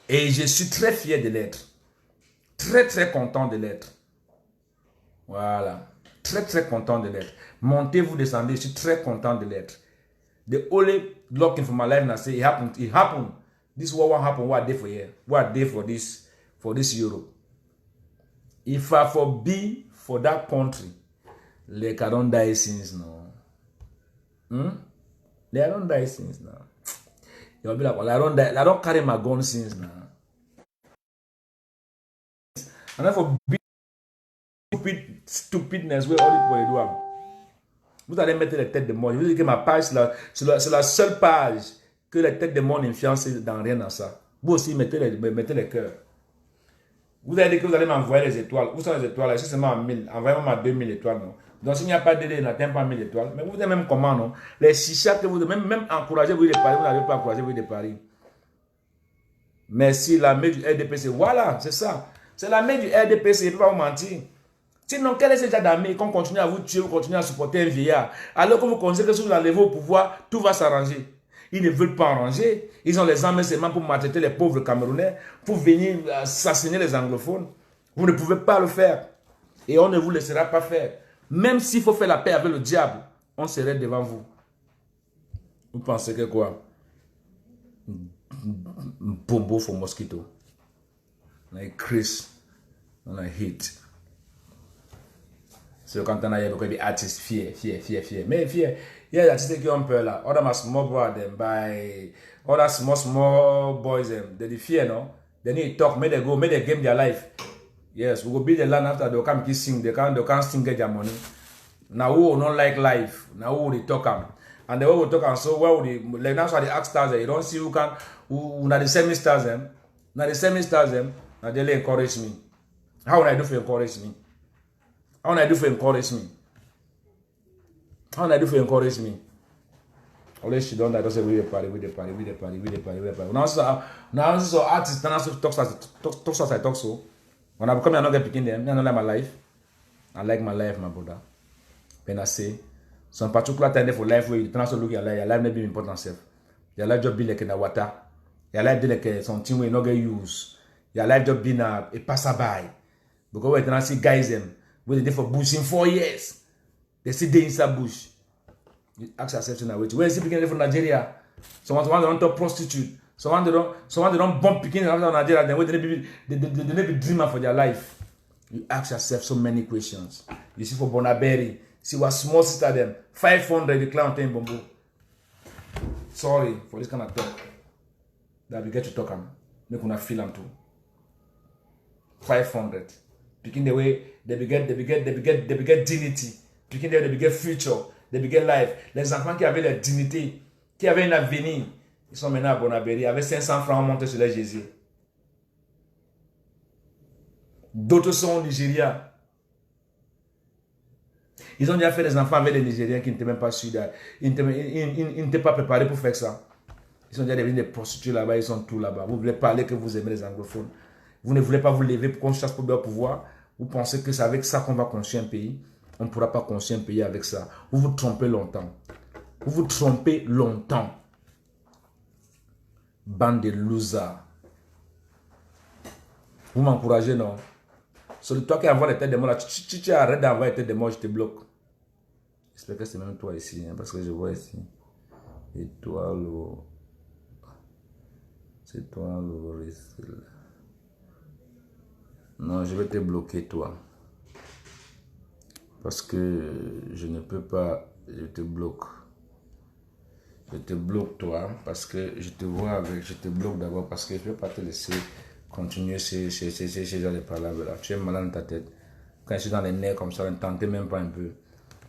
Et je suis très fier de l'être. Très, très content de l'être. Voilà. Très, très content de l'être. Montez, vous descendez, je suis très content de l'être. The only blocking for my life now say it happened. It happened. This is what happened. What I did for here. What I did for this Europe. If I for be for that country, like I don't die since now. Like I don't die since now. You'll be like, well, I don't carry my gun since now. And then for stupidness, where all the people do. Vous allez mettre les têtes de mort. Je vous dis que ma page, c'est la seule page que les têtes de mon influence dans rien dans ça. Vous aussi, mettez les cœurs. Vous avez dit que vous allez m'envoyer les étoiles. Où sont les étoiles? C'est seulement à 1000. Envoyez-moi 2000 étoiles, non? Donc, s'il n'y a pas d'aider, il n'atteint pas 1000 étoiles. Mais vous avez même comment, non? Les chichas que vous même encourager vous de paris, vous n'avez pas encouragé vous de paris. Merci, la main du RDPC. Voilà, c'est ça. C'est la main du RDPC, il ne peut pas vous mentir. Sinon, quel est ce genre d'armée qu'on continue à vous tuer, vous continuez à supporter un vieillard? Alors que vous pensez que si vous enlevez au pouvoir, tout va s'arranger. Ils ne veulent pas arranger. Ils ont les armes seulement pour maltraiter les pauvres Camerounais, pour venir assassiner les anglophones. Vous ne pouvez pas le faire. Et on ne vous laissera pas faire. Même s'il faut faire la paix avec le diable, on serait devant vous. Vous pensez que quoi? Bombo for mosquito. On a Chris. On a hit. C'est quand on a des artistes fiers. Mais fiers. Il y a des artistes qui ont peur là. All them small boys, them by all that small boys, them. They fear, no? They need to talk, make they go, make they game their life. Yes, we go build the land after they come keep sing. They can't sing get their money. Now who don't like life? Now who they talk am? And the way we talk am so well, like that's why they ask stars. You don't see who na the same stars them. Na the same stars them. Now they encourage me. How would I do for encourage me? How would I do for encourage me? How would I do for encourage me? Always she don't. I just say we the party. Now so artists now so talk as I talk so. When I become, I not get picking them. I don't like my life. I like my life, my brother. When I say some particular time for life where you transfer look your life may be important self. Your life just be like in the water. Your life be like something where you not get used. Your life just be a passerby. Because when you see guys them, where they for bush in 4 years, they see they inside bush. You ask yourself in a way. When you see beginning from Nigeria, someone don't talk prostitute. Someone they don't bump beginning after Nigeria. Then they be dreamer for their life. You ask yourself so many questions. You see for Bonaberry, see what small sister them 500 the clown thing bumbo. Sorry for this kind of talk. That we get to talk them. Make una feel them too. 500. Picking the way they get dignity. Picking the way they get future. They get life. Les enfants qui avaient la dignité, qui avaient un avenir, ils sont maintenant à Bonaberry avec 500 francs montés sur les Jésus. D'autres sont au Nigeria. Ils ont déjà fait des enfants avec des Nigériens qui n'étaient même pas sûrs. Ils n'étaient pas préparés pour faire ça. Ils sont déjà devenus des prostituées là-bas, ils sont tout là-bas. Vous voulez parler que vous aimez les anglophones. Vous ne voulez pas vous lever pour qu'on chasse pour leur pouvoir. Vous pensez que c'est avec ça qu'on va construire un pays. On ne pourra pas construire un pays avec ça. Vous vous trompez longtemps. Vous vous trompez longtemps. Bande de losers. Vous m'encouragez, non? C'est toi qui envoie les têtes de moi là. Tu arrêtes d'envoyer les têtes de moi, je te bloque. J'espère que c'est même toi ici, hein, parce que je vois ici. Et toi, c'est toi, Loris. Non, je vais te bloquer, toi. Parce que je ne peux pas, je te bloque. Je te bloque, toi, parce que je te vois avec, je te bloque d'abord, parce que je ne peux pas te laisser continuer ces gens de palabres là. Tu es malade dans ta tête. Quand je suis dans les nerfs comme ça, ne tentez même pas un peu.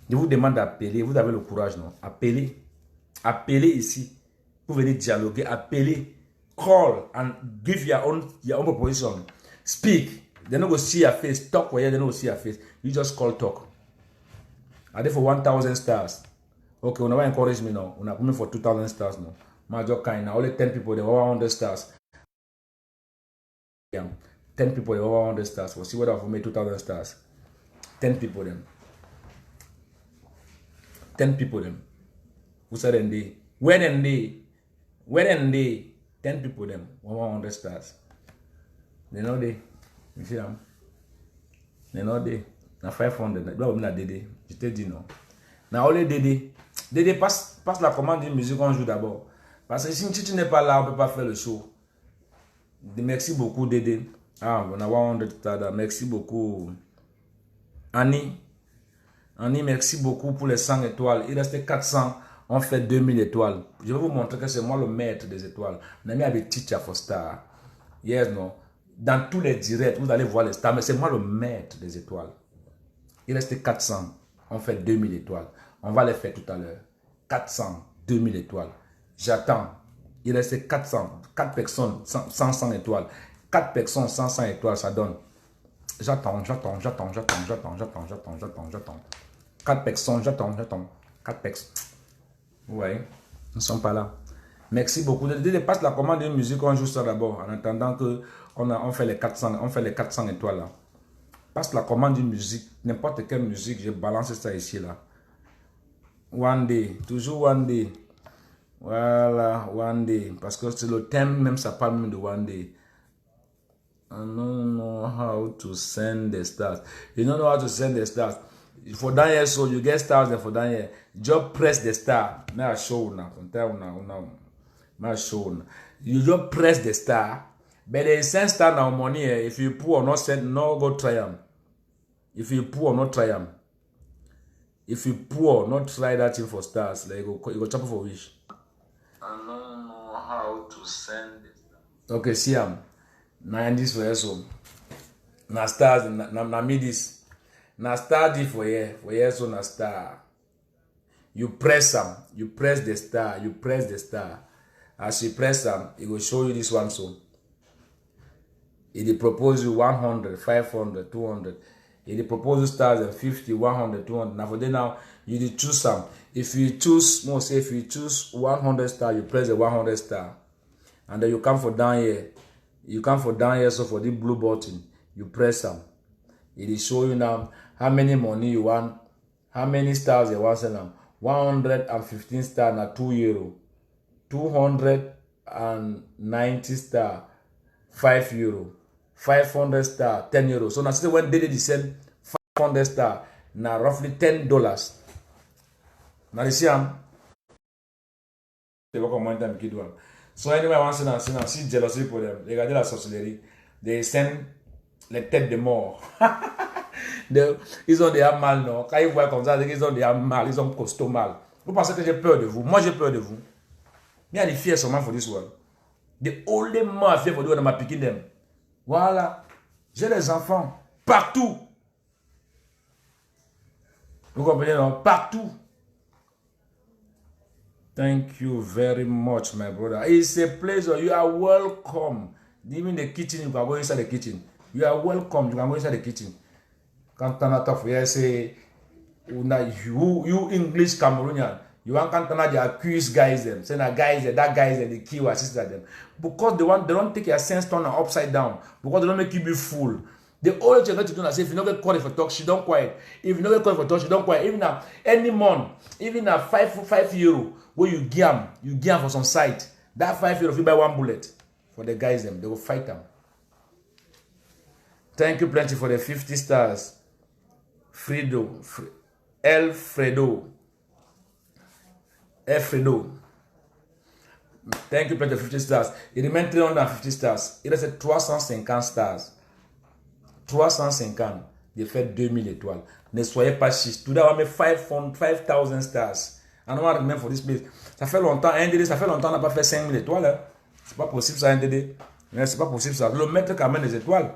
Je vous demande d'appeler, vous avez le courage, non? Appelez. Appelez ici. Vous venez dialoguer, appelez. Call and give your own proposition. Speak. They don't go see your face. Talk where they don't see your face. You just call, talk. Are they for 1,000 stars? Okay, when I encourage me now, when I come for 2,000 stars now, my job kind now only 10 people they over 100 stars. Yeah, 10 people they over 100 stars. We'll see whether I've made 2,000 stars. 10 people them. 10 people them. Who said them they? When they? 10 people them over 100 stars. They know they. You see them? They know they. Na 500. Doit venir à Dédé. Je te dis non. Na only Dédé. Dédé passe la commande d'une musique on joue d'abord. Parce que si tu n'es pas là, on ne peut pas faire le show. Merci beaucoup Dédé. Ah, on a 100 stars. Merci beaucoup. Annie, merci beaucoup pour les 100 étoiles. Il restait 400. On fait 2000 étoiles. Je vais vous montrer que c'est moi le maître des étoiles. On a mis avec Teacher for Star. Yes, non. Dans tous les directs, vous allez voir les stars, mais c'est moi le maître des étoiles. Il restait 400. On fait 2000 étoiles. On va les faire tout à l'heure. 400, 2000 étoiles. J'attends. Il reste 400, 4 personnes, 100 étoiles. 4 personnes, 100 étoiles, ça donne. J'attends. 4 personnes, j'attends. 4 personnes. Ouais, ils ne sont pas là. Merci beaucoup. Passe la commande de musique, on joue ça d'abord. En attendant que on fait les 400 étoiles là. Passe la commande d'une musique, n'importe quelle musique, je balance ça ici là. One day, toujours one day. Voilà, one day. Parce que c'est le thème même, ça parle même de one day. I don't know how to send the stars. You don't know how to send the stars. For down here, so you get stars there for down here. Just press the star. May I show now? May I show now? You just press the star. But they send star now money. If you put or not send, no go try them. If you put or not try them. If you poor, not try that thing for stars. Like you go chop for wish. I don't know how to send it. Okay, see now this for so. Na stars na me this. Na star D for here so na star. You press them, you press the star, you press the star. As you press them, it will show you this one so. It will propose you 100, 500, 200. It proposes stars and 50, 100, 200. Now for then now, you choose some. If you choose, if you choose 100 star, you press the 100 star. And then you come for down here. You come for down here, so for the blue button, you press them. It will show you now how many money you want, how many stars you want to send them. 115 star na €2. 290 star, €5. 500 star, €10. So now see when they send 500 star, now roughly $10. Now you see so anyway, I want to see jealousy pour them. Regardez la sorcellerie. They send les têtes de mort. Ils ont déjà mal, non? Quand ils voient comme ça, ils ont déjà mal, ils ont costaud mal. Vous pensez que j'ai peur de vous? Moi, j'ai peur de vous. Me are the fear man for this world. The only man I fear for the world, I'm picking them. Voilà. J'ai des enfants partout. Vous comprenez, non? Partout. Thank you very much, my brother. It's a pleasure. You are welcome. Even the kitchen, you can go inside the kitchen. You are welcome. You can go inside the kitchen. Quand on a talk, you say, you English Cameroonian. You want Cantona, they accuse guys them. Say that guys, that guys, they kill assist them. Because they don't take your sense turn upside down. Because they don't make you be fool. The only thing to do is if you don't get called for talk, she don't quiet. If you don't get called for talk, she don't quiet. Even now, any month, even now €5 where you give for some site. That €5 if you buy one bullet for the guys them, they will fight them. Thank you plenty for the 50 stars. Alfredo. Thank you plenty for 50 stars. Il remain 350 stars. Il reste 350 stars. 350, de fait 2000 étoiles. Ne soyez pas chiche. Tout d'abord, mais 5000 stars. And I remember for this place. Ça fait longtemps, ça fait longtemps qu'on n'a pas fait 5000 étoiles. Hein? C'est pas possible ça, NDD. C'est pas possible ça. Le maître quand même des étoiles.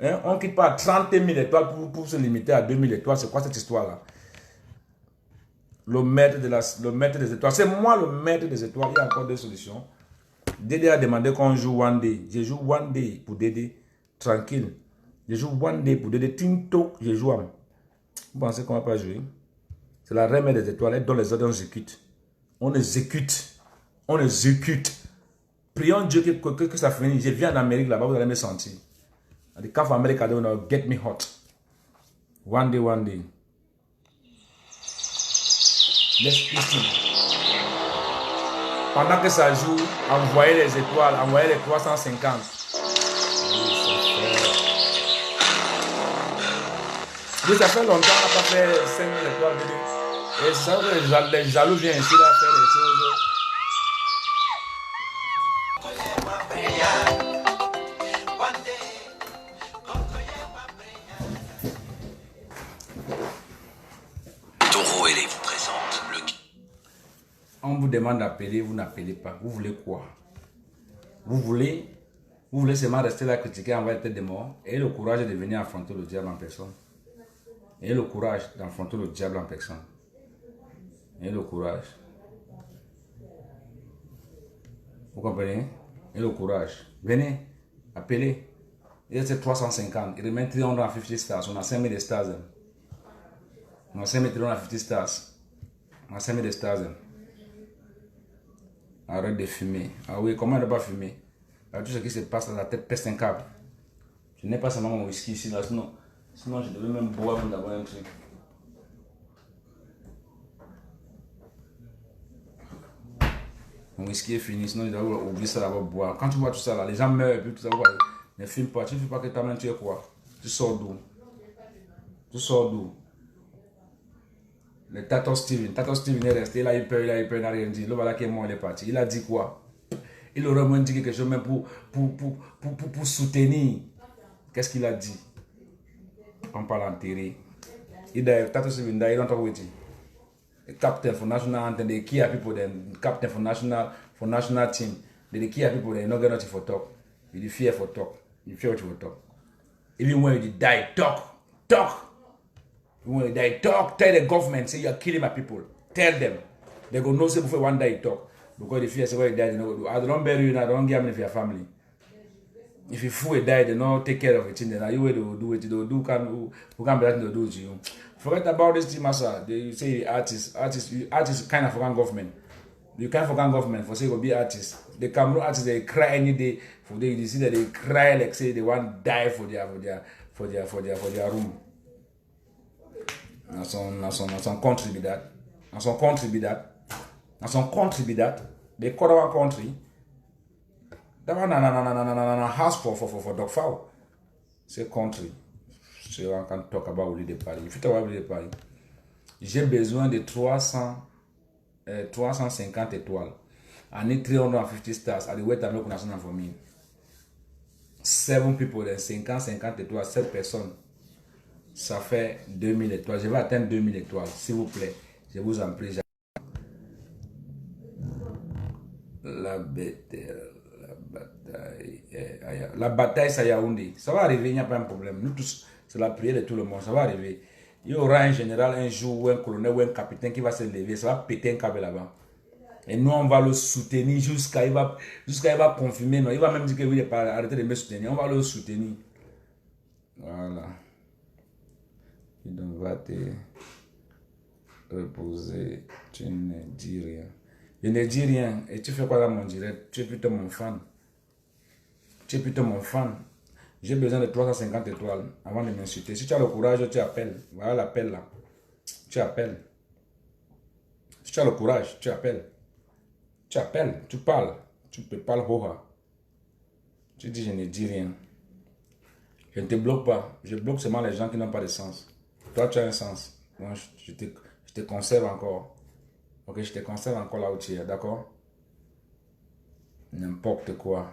Hein? On ne quitte pas à 30 000 étoiles pour se limiter à 2000 étoiles. C'est quoi cette histoire-là? Le maître des étoiles. C'est moi le maître des étoiles. Il y a encore deux solutions. Dédé a demandé qu'on joue one day. Je joue one day pour Dédé. Tranquille. Je joue one day pour Dédé. Tinto, je joue. Vous pensez qu'on ne va pas jouer? C'est la reine des étoiles. Elle donne les ordres, on exécute. On exécute. On exécute. Prions Dieu que ça finisse. Je viens en Amérique là-bas, vous allez me sentir. The Calf America, they will get me hot. One day, one day. Let's listen. Pendant que ça joue, envoyez les étoiles, envoyez les 350. Oui, ça fait longtemps qu'on n'a pas fait 5000 étoiles. Et c'est ça que les jaloux viennent ici là faire des choses. On vous demande d'appeler, vous n'appelez pas. Vous voulez quoi? Vous voulez seulement rester là, critiquer, envoyer tête de mort. Et le courage de venir affronter le diable en personne. Et le courage d'affronter le diable en personne. Et le courage. Vous comprenez? Et le courage. Venez, appelez. Il y a 350. Il remet 350 stars. On a 5000 stars. On a 5350 stars. On a 5000 stars. Arrête de fumer. Ah oui, comment ne pas fumer? Tout ce qui se passe dans la tête pèse un câble. Je n'ai pas seulement mon whisky ici, là, sinon je devais même boire pour d'avoir un truc. Mon whisky est fini, sinon je dois oublier ça d'abord boire. Quand tu vois tout ça là, les gens meurent et puis tout ça, ne fume pas. Tu ne fumes pas que ta main, tu es quoi? Tu sors d'où? Tu sors d'où? Le Tato Steven est resté, il a eu peur, il n'a rien dit. Le voilà qui est mort, il est parti. Il a dit quoi? Il aurait moins dit quelque chose même pour soutenir. Qu'est-ce qu'il a dit? On parle enterré. Il a Tato Steven, il don't talk with you. Captain for national anthem, the key people then captain for national team. The key people then not get nothing for talk. You fear for talk. You fear what you will talk. Even when you die, talk. Even when you die, talk. Tell the government, say you are killing my people. Tell them. They go no say before one day you talk. Because the fear say when you die, they know. I don't bury you, I don't give them for your family. If you fool die, they don't take care of it. Then you will do it. They will do who can be that to do to you. Forget about this team, master. They say artists kind of forget government. You can't forget government for say go be artists. The Cameroon artists they cry any day for they you see that they cry like say they want die for their room. Na some country be that. Na some country be that. They call our country. That one na house for Doc Fowl. C'est country. So on can talk about Willy de Paris. If you talk about Willy de Paris, j'ai besoin de 350 étoiles. I need 350 stars at the West American National for me. 7 people, 50 étoiles, 7 personnes. Ça fait 2000 étoiles. Je vais atteindre 2000 étoiles, s'il vous plaît. Je vous en prie. La bataille, c'est Yaoundé. Ça va arriver, il n'y a pas un problème. Nous tous, c'est la prière de tout le monde. Ça va arriver. Il y aura un général un jour, ou un colonel, ou un capitaine qui va se lever. Ça va péter un câble là-bas. Et nous, on va le soutenir jusqu'à il va confirmer. Non, il va même dire que oui, il n'est pas arrêté de me soutenir. On va le soutenir. Voilà. Donc, va te reposer. Tu ne dis rien. Je ne dis rien. Et tu fais quoi dans mon direct? Tu es plutôt mon fan. J'ai besoin de 350 étoiles avant de m'insulter. Si tu as le courage, tu appelles. Voilà l'appel là. Tu appelles. Si tu as le courage, tu appelles. Tu appelles, tu parles. Tu peux parler hoha. Tu dis je ne dis rien. Je ne te bloque pas. Je bloque seulement les gens qui n'ont pas de sens. Toi, tu as un sens. Moi, je te conserve encore. Ok, je te conserve encore là où tu es. D'accord? N'importe quoi.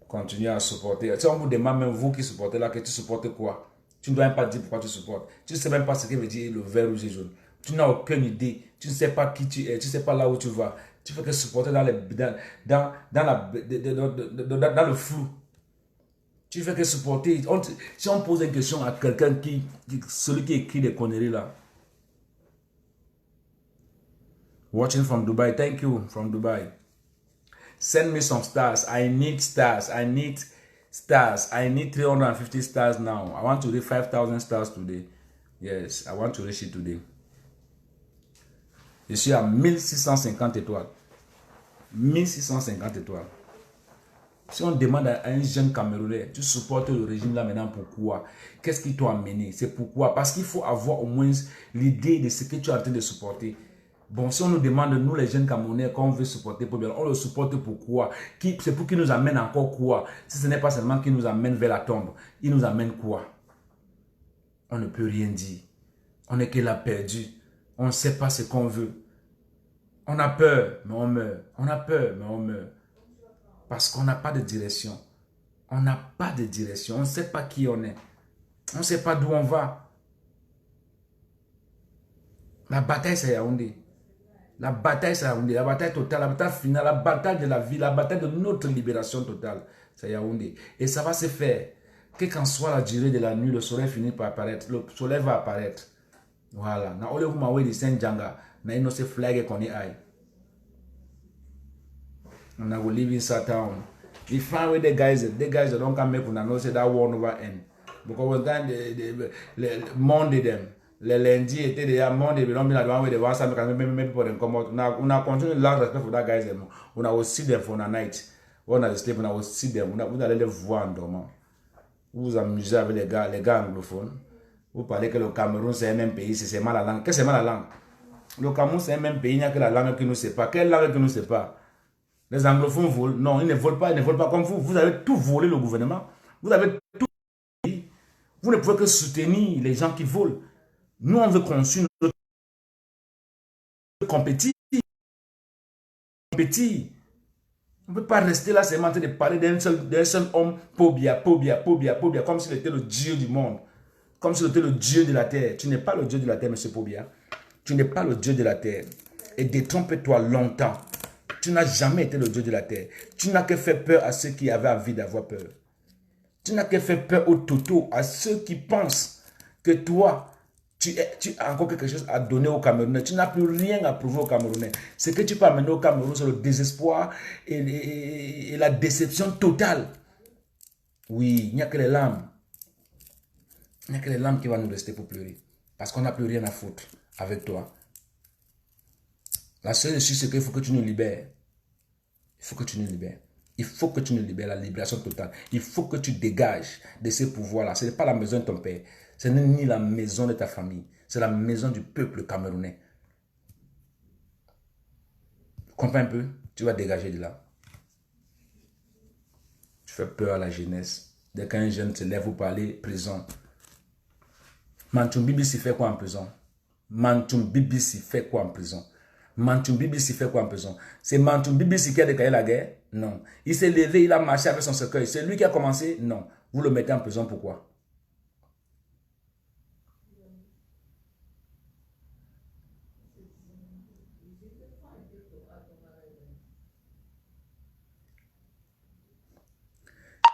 Continuez à supporter. Si on vous demande même vous qui supportez là, que tu supportes quoi? Tu ne dois même pas dire pourquoi tu supportes. Tu ne sais même pas ce que veut dire le vert, rouge et jaune. Tu n'as aucune idée. Tu ne sais pas qui tu es. Tu ne sais pas là où tu vas. Tu fais que supporter dans le flou. Tu fais que supporter. Si on pose une question à quelqu'un celui qui écrit des conneries là. Watching from Dubai. Thank you from Dubai. Send me some stars. I need stars. I need 350 stars now. I want to reach 5,000 stars today. Yes, I want to reach it today. Je suis à 1650 étoiles. 1650 étoiles. Si on demande à un jeune Camerounais, tu supportes le régime là maintenant, pourquoi? Qu'est-ce qui t'a amené? C'est pourquoi? Parce qu'il faut avoir au moins l'idée de ce que tu es en train de supporter. Bon, si on nous demande, nous les jeunes Camerounais, qu'on veut supporter pour bien, on le supporte pourquoi? C'est pour qu'il nous amène encore quoi? Si ce n'est pas seulement qu'il nous amène vers la tombe, il nous amène quoi? On ne peut rien dire. On est qu'il a perdu. On ne sait pas ce qu'on veut. On a peur, mais on meurt. On a peur, mais on meurt. Parce qu'on n'a pas de direction. On n'a pas de direction. On ne sait pas qui on est. On ne sait pas d'où on va. La bataille, c'est Yaoundé. La bataille, c'est Yaoundé. La bataille totale, la bataille finale, la bataille de la vie, la bataille de notre libération totale, c'est Yaoundé. Et ça va se faire. Quelle qu'en soit la durée de la nuit, le soleil finit par apparaître. Le soleil va apparaître. Voilà. Na ole kuma we di Saint-Djanga. Na ino se flag qu'on est aïe. and I will live inside town. You find where the guys that don't come make una know say that war never end. Because when time they Monday them, le lundi était déjà Monday, they don't be like the one where they want something make people them come out. Una continue to lack respect for that guys them. Una will see them for a night. When I sleep, una will see them. Una les voir en dormant. Vous vous amusez avec les gars anglophones. Vous parlez que le Cameroun c'est un même pays, c'est mal la langue. Qu'est-ce que c'est mal la langue? Le Cameroun c'est un même pays, il n'y a que la langue qui nous sépare. Quelle langue qui nous sépare? Les anglophones volent. Non, ils ne volent pas comme vous. Vous avez tout volé le gouvernement. Vous avez tout volé. Vous ne pouvez que soutenir les gens qui volent. Nous, on veut construire notre compétir. On ne peut pas rester là seulement en train de parler d'un seul homme, Pobia, comme s'il était le Dieu du monde. Comme s'il était le Dieu de la terre. Tu n'es pas le Dieu de la terre, monsieur Pobia. Tu n'es pas le Dieu de la terre. Et détrompe-toi longtemps. Tu n'as jamais été le Dieu de la terre. Tu n'as que fait peur à ceux qui avaient envie d'avoir peur. Tu n'as que fait peur au toto, à ceux qui pensent que toi, tu as encore quelque chose à donner aux Camerounais. Tu n'as plus rien à prouver aux Camerounais. Ce que tu peux amener au Cameroun, c'est le désespoir et la déception totale. Oui, il n'y a que les larmes. Il n'y a que les larmes qui vont nous rester pour pleurer. Parce qu'on n'a plus rien à foutre avec toi. La seule issue, c'est qu'il faut que tu nous libères. Il faut que tu nous libères. Il faut que tu nous libères, la libération totale. Il faut que tu dégages de ces pouvoirs-là. Ce n'est pas la maison de ton père. Ce n'est ni la maison de ta famille. C'est la maison du peuple camerounais. Tu comprends un peu? Tu vas dégager de là. Tu fais peur à la jeunesse. Dès qu'un jeune se lève pour parler, prison. Mantoum Bibisi fait quoi en prison? Mantoum Bibisi fait quoi en prison? Mantoum Bibisi fait quoi en prison? C'est Mantoum Bibisi qui a déclaré la guerre? Non. Il s'est levé, il a marché avec son cercueil. C'est lui qui a commencé? Non. Vous le mettez en prison, pourquoi?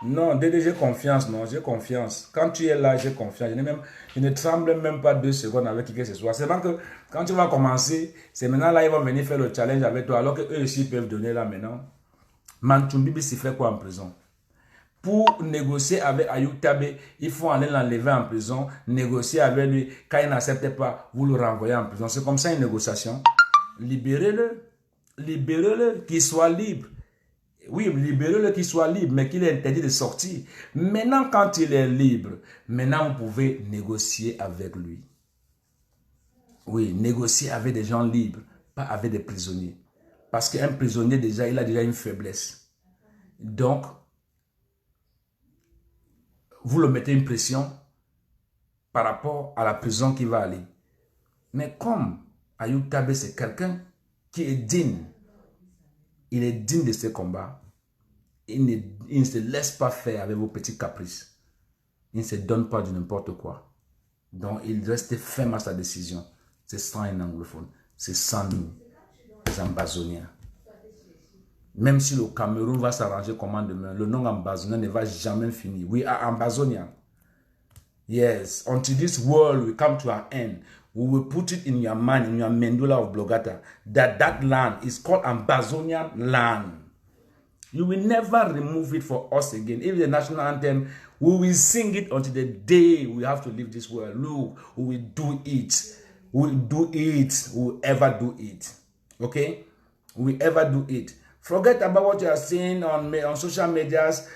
Non, Dédé, j'ai confiance, non, j'ai confiance. Quand tu es là, j'ai confiance. Je ne tremble même pas 2 secondes avec qui que ce soit. C'est vrai que quand tu vas commencer, c'est maintenant là, ils vont venir faire le challenge avec toi, alors qu'eux aussi peuvent donner là maintenant. Mantoum Bibisi fait quoi en prison? Pour négocier avec Ayoub Tabé, il faut aller l'enlever en prison, négocier avec lui. Quand il n'accepte pas, vous le renvoyez en prison. C'est comme ça une négociation. Libérez-le. Libérez-le, qu'il soit libre. Oui, libérez-le qu'il soit libre, mais qu'il est interdit de sortir. Maintenant, quand il est libre, maintenant vous pouvez négocier avec lui. Oui, négocier avec des gens libres, pas avec des prisonniers. Parce qu'un prisonnier, déjà, il a déjà une faiblesse. Donc, vous le mettez une pression par rapport à la prison qu'il va aller. Mais comme Ayoub Tabé, c'est quelqu'un qui est digne, il est digne de ce combat. Il ne se laisse pas faire avec vos petits caprices. Il ne se donne pas de n'importe quoi. Donc, il reste ferme à sa décision. C'est sans un anglophone. C'est sans nous, les ambazoniens. Même si le Cameroun va s'arranger comment demain, le nom ambazonien ne va jamais finir. We are Ambazonian. Yes, until this world will come to an end, we will put it in your mind, in your medulla of Blogata, that land is called Ambazonian land. You will never remove it for us again. If the national anthem, we will sing it until the day we have to leave this world. Look, we will do it. We will do it. We will ever do it. Okay? We will ever do it. Forget about what you are saying on social medias.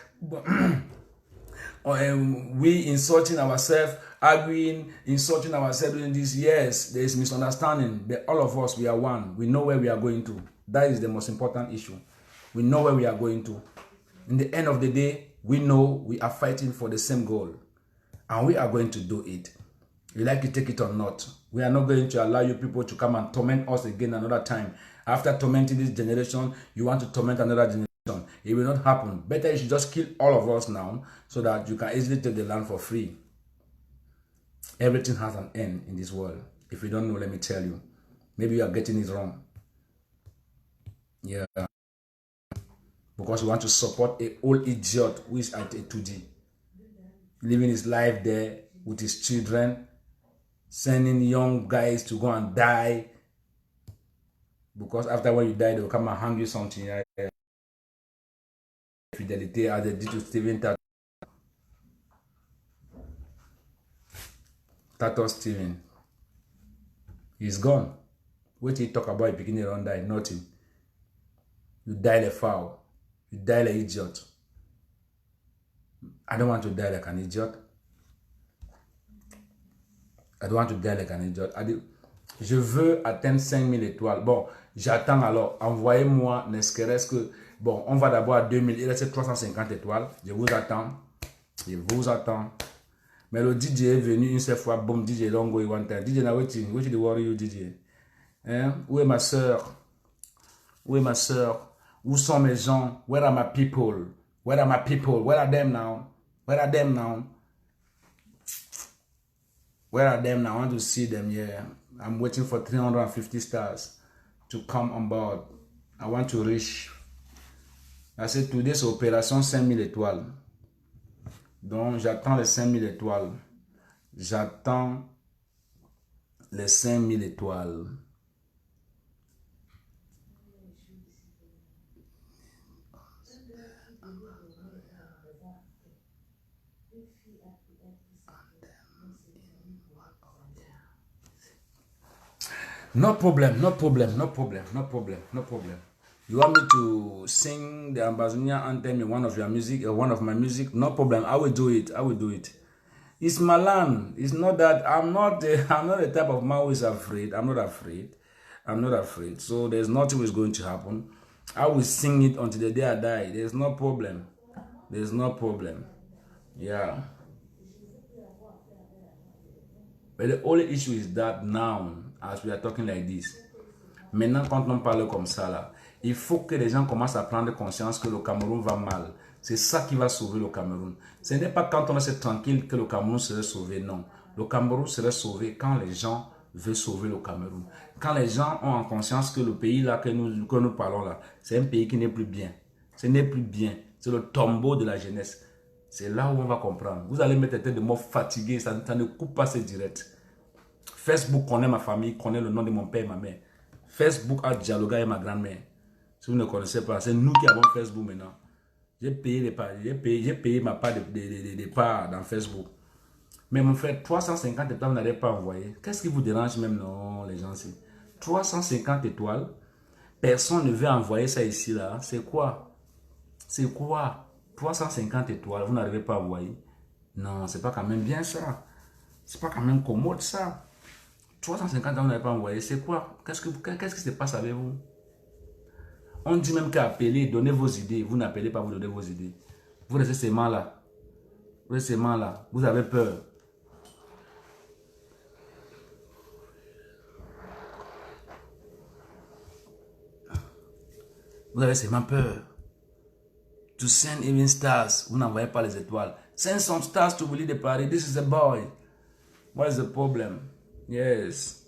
We insulting ourselves, arguing, insulting ourselves doing this. Yes, there is misunderstanding. But all of us, we are one. We know where we are going to. That is the most important issue. We know where we are going to. In the end of the day, we know we are fighting for the same goal. And we are going to do it. You like to take it or not. We are not going to allow you people to come and torment us again another time. After tormenting this generation, you want to torment another generation. It will not happen. Better you should just kill all of us now so that you can easily take the land for free. Everything has an end in this world. If you don't know, let me tell you. Maybe you are getting it wrong. Yeah. Because you want to support an old idiot who is at a 2D. Living his life there with his children. Sending young guys to go and die. Because after when you die, they will come and hang you something. fidélité as they did to Steven Tato Steven. He's gone. What he talk about beginning around die? Nothing. You die like foul. You die like idiot. I don't want to die like an idiot. I don't want to die like an idiot. Je veux atteindre 5000 étoiles. Bon, j'attends alors. Envoyez-moi, ne serait-ce que... Bon, on va d'abord à 2000. Il reste 350 étoiles. Je vous attends. Je vous attends. Mais le DJ est venu une seule fois. Boom, DJ Longo, one time. DJ na waiting. Wait till the worry you, DJ. Hein? Où est ma soeur? Où est ma soeur? Où sont mes gens? Where are my people? Where are my people? Where are them now? Where are them now? Where are them now? I want to see them, yeah. I'm waiting for 350 stars to come on board. I want to reach. I said today, c'est opération 5000 étoiles. Donc, j'attends les 5000 étoiles. J'attends les 5000 étoiles. No problem, no problem, no problem, no problem, no problem. You want me to sing the Ambazonian anthem in one of your music, or one of my music? No problem. I will do it. I will do it. It's my land. It's not that I'm not the type of man who is afraid. I'm not afraid. I'm not afraid. So there's nothing is going to happen. I will sing it until the day I die. There's no problem. There's no problem. Yeah. But the only issue is that now, as we are talking like this, maintenant quand on parle comme ça là, il faut que les gens commencent à prendre conscience que le Cameroun va mal. C'est ça qui va sauver le Cameroun. Ce n'est pas quand on est tranquille que le Cameroun serait sauvé, non. Le Cameroun serait sauvé quand les gens veulent sauver le Cameroun. Quand les gens ont en conscience que le pays là que nous parlons là, c'est un pays qui n'est plus bien. Ce n'est plus bien. C'est le tombeau de la jeunesse. C'est là où on va comprendre. Vous allez mettre tête de mort fatigué, ça ne coupe pas ces directs. Facebook connaît ma famille, connaît le nom de mon père et ma mère. Facebook a dialogué avec ma grand-mère. Si vous ne connaissez pas, c'est nous qui avons Facebook maintenant. J'ai payé les parts, j'ai payé ma part de parts dans Facebook. Mais mon frère, 350 étoiles, vous n'avez pas envoyé. Qu'est-ce qui vous dérange même, non, les gens ici? 350 étoiles, personne ne veut envoyer ça ici, là. C'est quoi? C'est quoi? 350 étoiles, vous n'arrivez pas à envoyer. Non, c'est pas quand même bien ça. C'est pas quand même commode ça. 350 ans, vous n'avez pas envoyé. C'est quoi? Qu'est-ce qui se passe avec vous? On dit même qu'appeler, donnez vos idées. Vous n'appelez pas, vous donnez vos idées. Vous restez seulement là. Vous restez seulement là. Vous avez peur. Vous avez seulement peur. To send even stars. Vous n'envoyez pas les étoiles. Send some stars to Willie de Paris. This is a boy. What is the problem? Yes.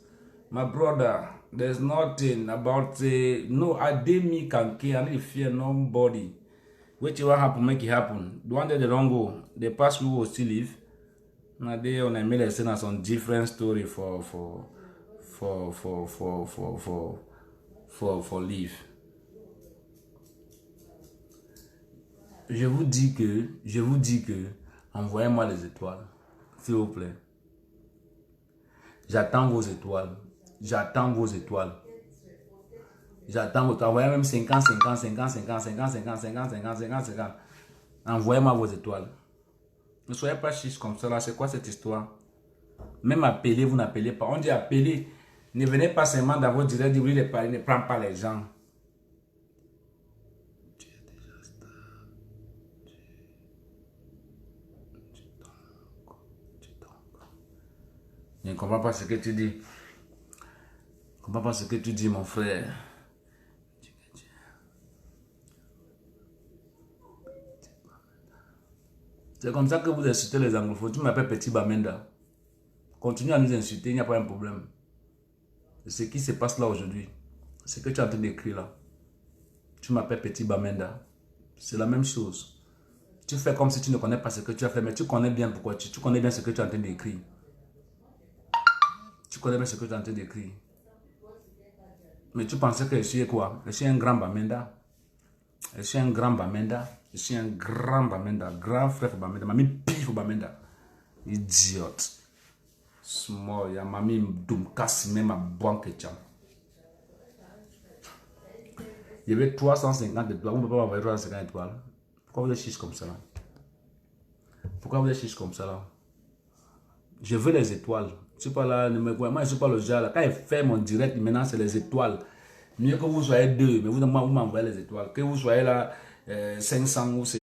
My brother, there's nothing about no, I did me can care. I need to fear nobody. Wait till what happen, make it happen. The one that they don't go, the past people will still live. Now they on a mail send us some different story for live. Je vous dis que, envoyez-moi les étoiles, s'il vous plaît. J'attends vos étoiles. J'attends vos étoiles. J'attends vos étoiles. Envoyez même 50. Envoyez-moi vos étoiles. Ne soyez pas chiche comme ça là. C'est quoi cette histoire? Même appeler, vous n'appelez pas. On dit appeler. Ne venez pas seulement dans vos directs, vous les parler, ne prends pas les gens. Je ne comprends pas ce que tu dis. Je ne comprends pas ce que tu dis, mon frère. C'est comme ça que vous insultez les anglophones. Tu m'appelles Petit Bamenda. Continue à nous insulter, il n'y a pas un problème. C'est ce qui se passe là aujourd'hui. Ce que tu es en train d'écrire là. Tu m'appelles Petit Bamenda. C'est la même chose. Tu fais comme si tu ne connais pas ce que tu as fait, mais tu connais bien pourquoi. Tu connais bien ce que tu es en train d'écrire. Tu connais bien ce que tu es en train d'écrire. Mais tu pensais que je suis quoi? Je suis un grand Bamenda. Je suis un grand Bamenda. Je suis un grand Bamenda, grand frère Bamenda, mamie pire Bamenda. Idiote. Small, ya mamie doum casse même à banque et tcham. Il y avait 350 étoiles. Vous ne pouvez pas avoir 350 étoiles. Pourquoi vous êtes chiche comme ça là? Pourquoi vous êtes chiche comme ça là? Je veux les étoiles. Je ne suis pas là, moi je ne suis pas le genre là. Quand il fait mon direct, maintenant c'est les étoiles. Mieux que vous soyez deux, mais vous m'envoyez les étoiles. Que vous soyez là 500 ou 600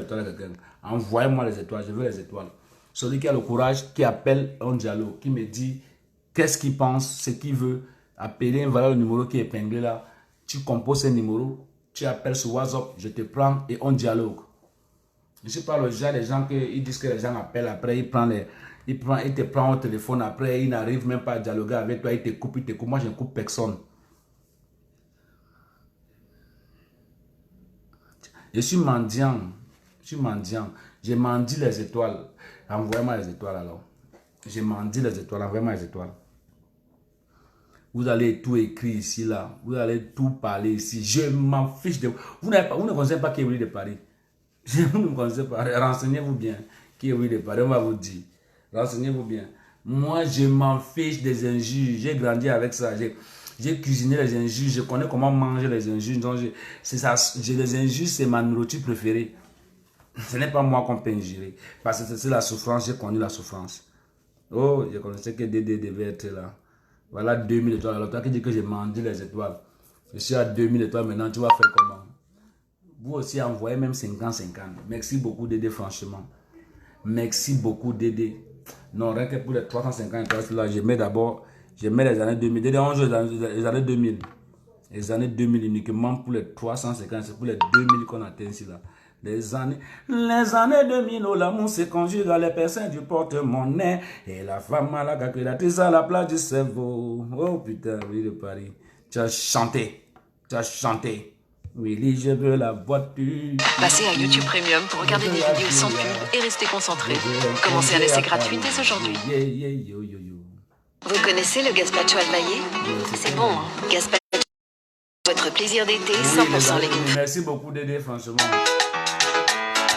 étoiles à quelqu'un. Envoyez-moi les étoiles, je veux les étoiles. Celui qui a le courage, qui appelle un dialogue, qui me dit qu'est-ce qu'il pense, ce qu'il veut, appeler un valeur numéro qui est épinglé là. Tu composes un numéro, tu appelles sur WhatsApp, je te prends et on dialogue. Je ne sais pas le genre des gens qui disent que les gens appellent après, il te prend au téléphone après, il n'arrive même pas à dialoguer avec toi, il te coupe. Moi, je ne coupe personne. Je suis mendiant. Je mendie les étoiles. Envoyez-moi les étoiles alors. Je mendie les étoiles, envoyez-moi les étoiles. Vous allez tout écrire ici, là. Vous allez tout parler ici. Je m'en fiche de vous. Vous ne connaissez pas qui est Willy de Paris. Vous ne connaissez pas. Renseignez-vous bien. Qui est Willy de Paris, on va vous dire. Renseignez-vous bien. Moi, je m'en fiche des injures. J'ai grandi avec ça. J'ai cuisiné les injures. Je connais comment manger les injures. Donc, les injures, c'est ma nourriture préférée. Ce n'est pas moi qu'on peut injurer. Parce que c'est la souffrance. J'ai connu la souffrance. Oh, je connaissais que Dédé devait être là. Voilà 2000 étoiles. Alors, toi qui dis que j'ai mangé les étoiles. Je suis à 2000 étoiles maintenant. Tu vas faire comment? Vous aussi envoyez même 50-50. Merci beaucoup Dédé, franchement. Merci beaucoup Dédé. Non, rien que pour les 350 étoiles, là, je mets les années 2000. Dédé, on joue les années 2000. Les années 2000 uniquement pour les 350. C'est pour les 2000 qu'on atteint ici là. Les années 2000, où l'amour se conjugue à les personnes du porte-monnaie. Et la femme à la calculatrice à la place du cerveau. Oh putain, oui, de Paris. Tu as chanté. Willy, je veux la voiture. Passez à YouTube Premium pour regarder des vidéos sans pub et rester concentré. Commencez à laisser gratuit dès aujourd'hui. Vous connaissez le gazpacho almaillé? C'est bon, hein? Gazpacho, votre plaisir d'été, 100% légumes. Merci beaucoup Dédé, franchement.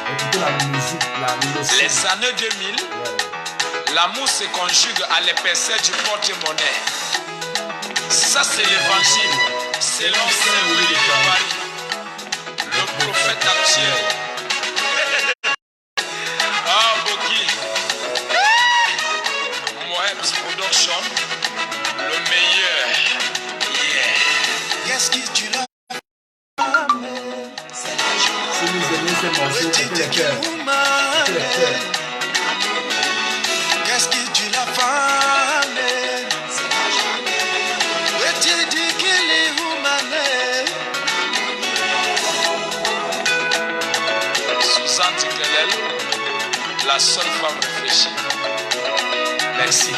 Écoutez la musique, Les années 2000, l'amour se conjugue à l'épaisseur du porte-monnaie. Ça, c'est l'évangile. C'est l'ancien Willy de Paris, le prophète actuel. Ah, Boki. Moebs Production, le meilleur. Yeah. Qu'est-ce que tu l'as? Si vous aimez ces morceaux, écoutez les cœurs. Qu'est-ce que tu l'as fait? Suzanne Tikelel, la seule femme réfléchie. Merci.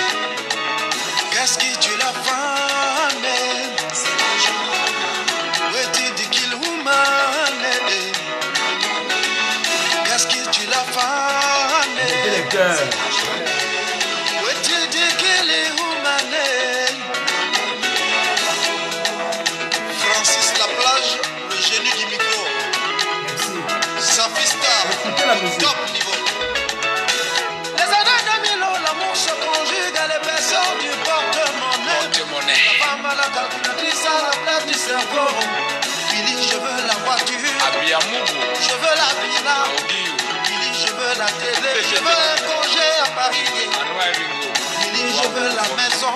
Qu'est-ce que tu l'as fait? Qu'est-ce que tu l'as fait? Écoutez les cœurs. Francis Laplage, le génie du micro. Merci. Safista, Écoutez la musique. top niveau. Les années 2000, l'amour se conjugue à l'épaisseur du porte-monnaie. La femme à la calculatrice à la place du cerveau. Billy, je veux la voiture. Je veux la villa. Billy, je veux la télé. Je veux un congé à Paris. Billy, je veux la maison.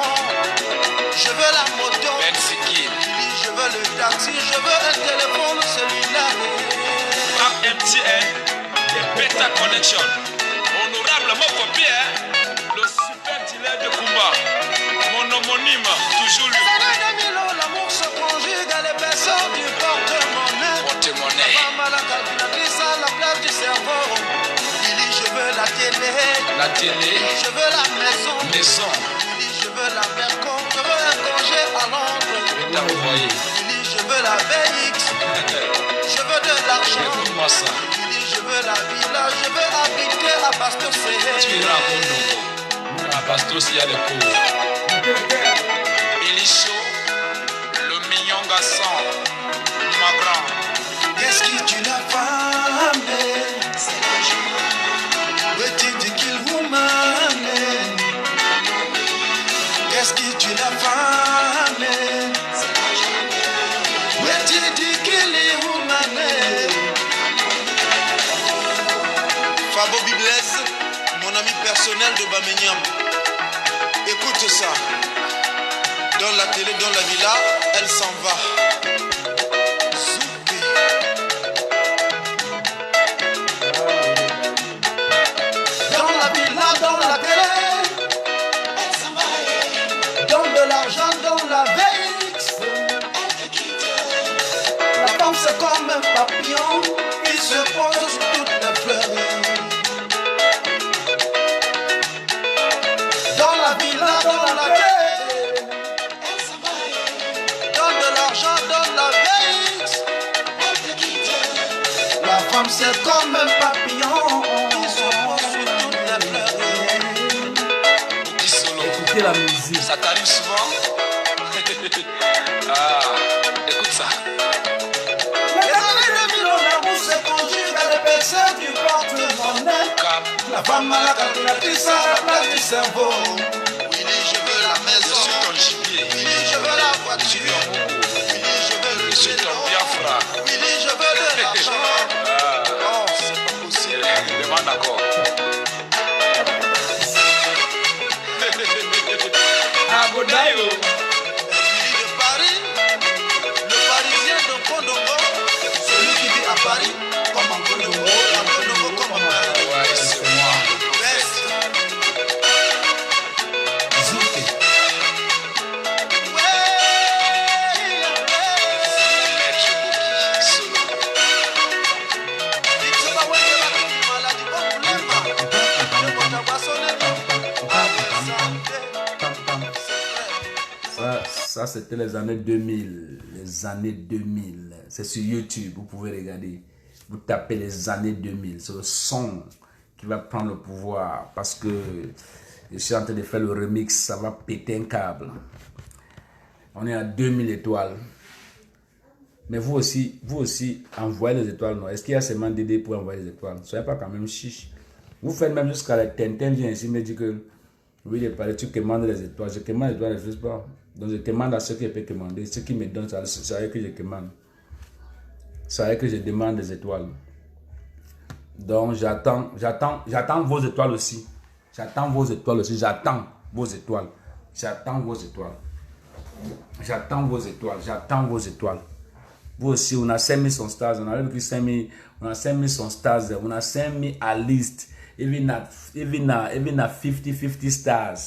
Je veux la moto. Billy, je veux le taxi. Je veux un téléphone cellulaire. MTN, et Beta Connection. Honorable Mokopie, le super dealer de Kumba. Mon homonyme, toujours lui. Les années 2000, l'amour se conjugue à l'épaisseur du porte-monnaie. La femme à la calculatrice à la place du cerveau. Billy, je veux la télé. Je veux la maison. Billy, je veux la Merco. Je veux un congé à Londres. Billy, je veux la VX. Je veux de l'argent. Billy, je veux la villa. Je veux habiter à Bastos. Tu iras à Bondo. À Bastos, il y a des pauvres. Billy Show, le mignon garçon. Ma grande. Qu'est-ce qui tue la femme? C'est l'argent. Petit kill woman. Qu'est-ce qui tue la femme? C'est l'argent. Petit kill woman. Fabo Biblesse, mon ami personnel de Bameniam. Écoute ça. Dans la télé, dans la villa, elle s'en va. Zouké. Dans la villa, dans la télé, elle s'en va. Dans de l'argent, dans la VX, elle te quitte. La femme c'est comme un papillon qui se pose sur toutes les fleurs. Dans la villa, dans la télé. La femme c'est comme un papillon qui se pose sur toutes les fleurs. Écoutez la musique. Ça t'arrive souvent? Ah, écoute ça. Les années 2000, l'amour se conjugue à l'épaisseur du porte-monnaie. La femme à la calculatrice à la place du cerveau. Willy, je veux la maison. Je suis ton gibier. Willy, je veux la voiture. Willy, je veux le vélo. Willy, je veux de l'argent. Oh, c'est pas possible. Demande encore. Abodayo. Willy de Paris, le Parisien de Kondongo, celui qui vit à Paris, comme en Kondongo, en Kondongo comme en Paris. Ouais, c'est moi. Best. Zouké. Ça c'était les années 2000. Les années 2000. C'est sur YouTube, vous pouvez regarder. Vous tapez les années 2000. C'est le son qui va prendre le pouvoir. Parce que je suis en train de faire le remix. Ça va péter un câble. On est à 2000 étoiles. Mais vous aussi envoyez les étoiles. Non? Est-ce qu'il y a seulement DD pour envoyer les étoiles? Soyez pas quand même chiche. Vous faites même jusqu'à la Tintin vient ici me dit que oui, il paraît tu commandes les étoiles. Je commande les étoiles, je ne fais pas. Donc je demande à ceux qui peuvent commander. Ceux qui me donnent, c'est à eux que je commande. C'est à eux que je demande des étoiles. Donc j'attends vos étoiles aussi. J'attends vos étoiles aussi. J'attends vos étoiles. J'attends vos étoiles. J'attends vos étoiles. J'attends vos étoiles. Vous aussi, on a 5100 stars. On a pris 5000. On a 5100 stars. On a 5000 à liste. Even à 50 stars.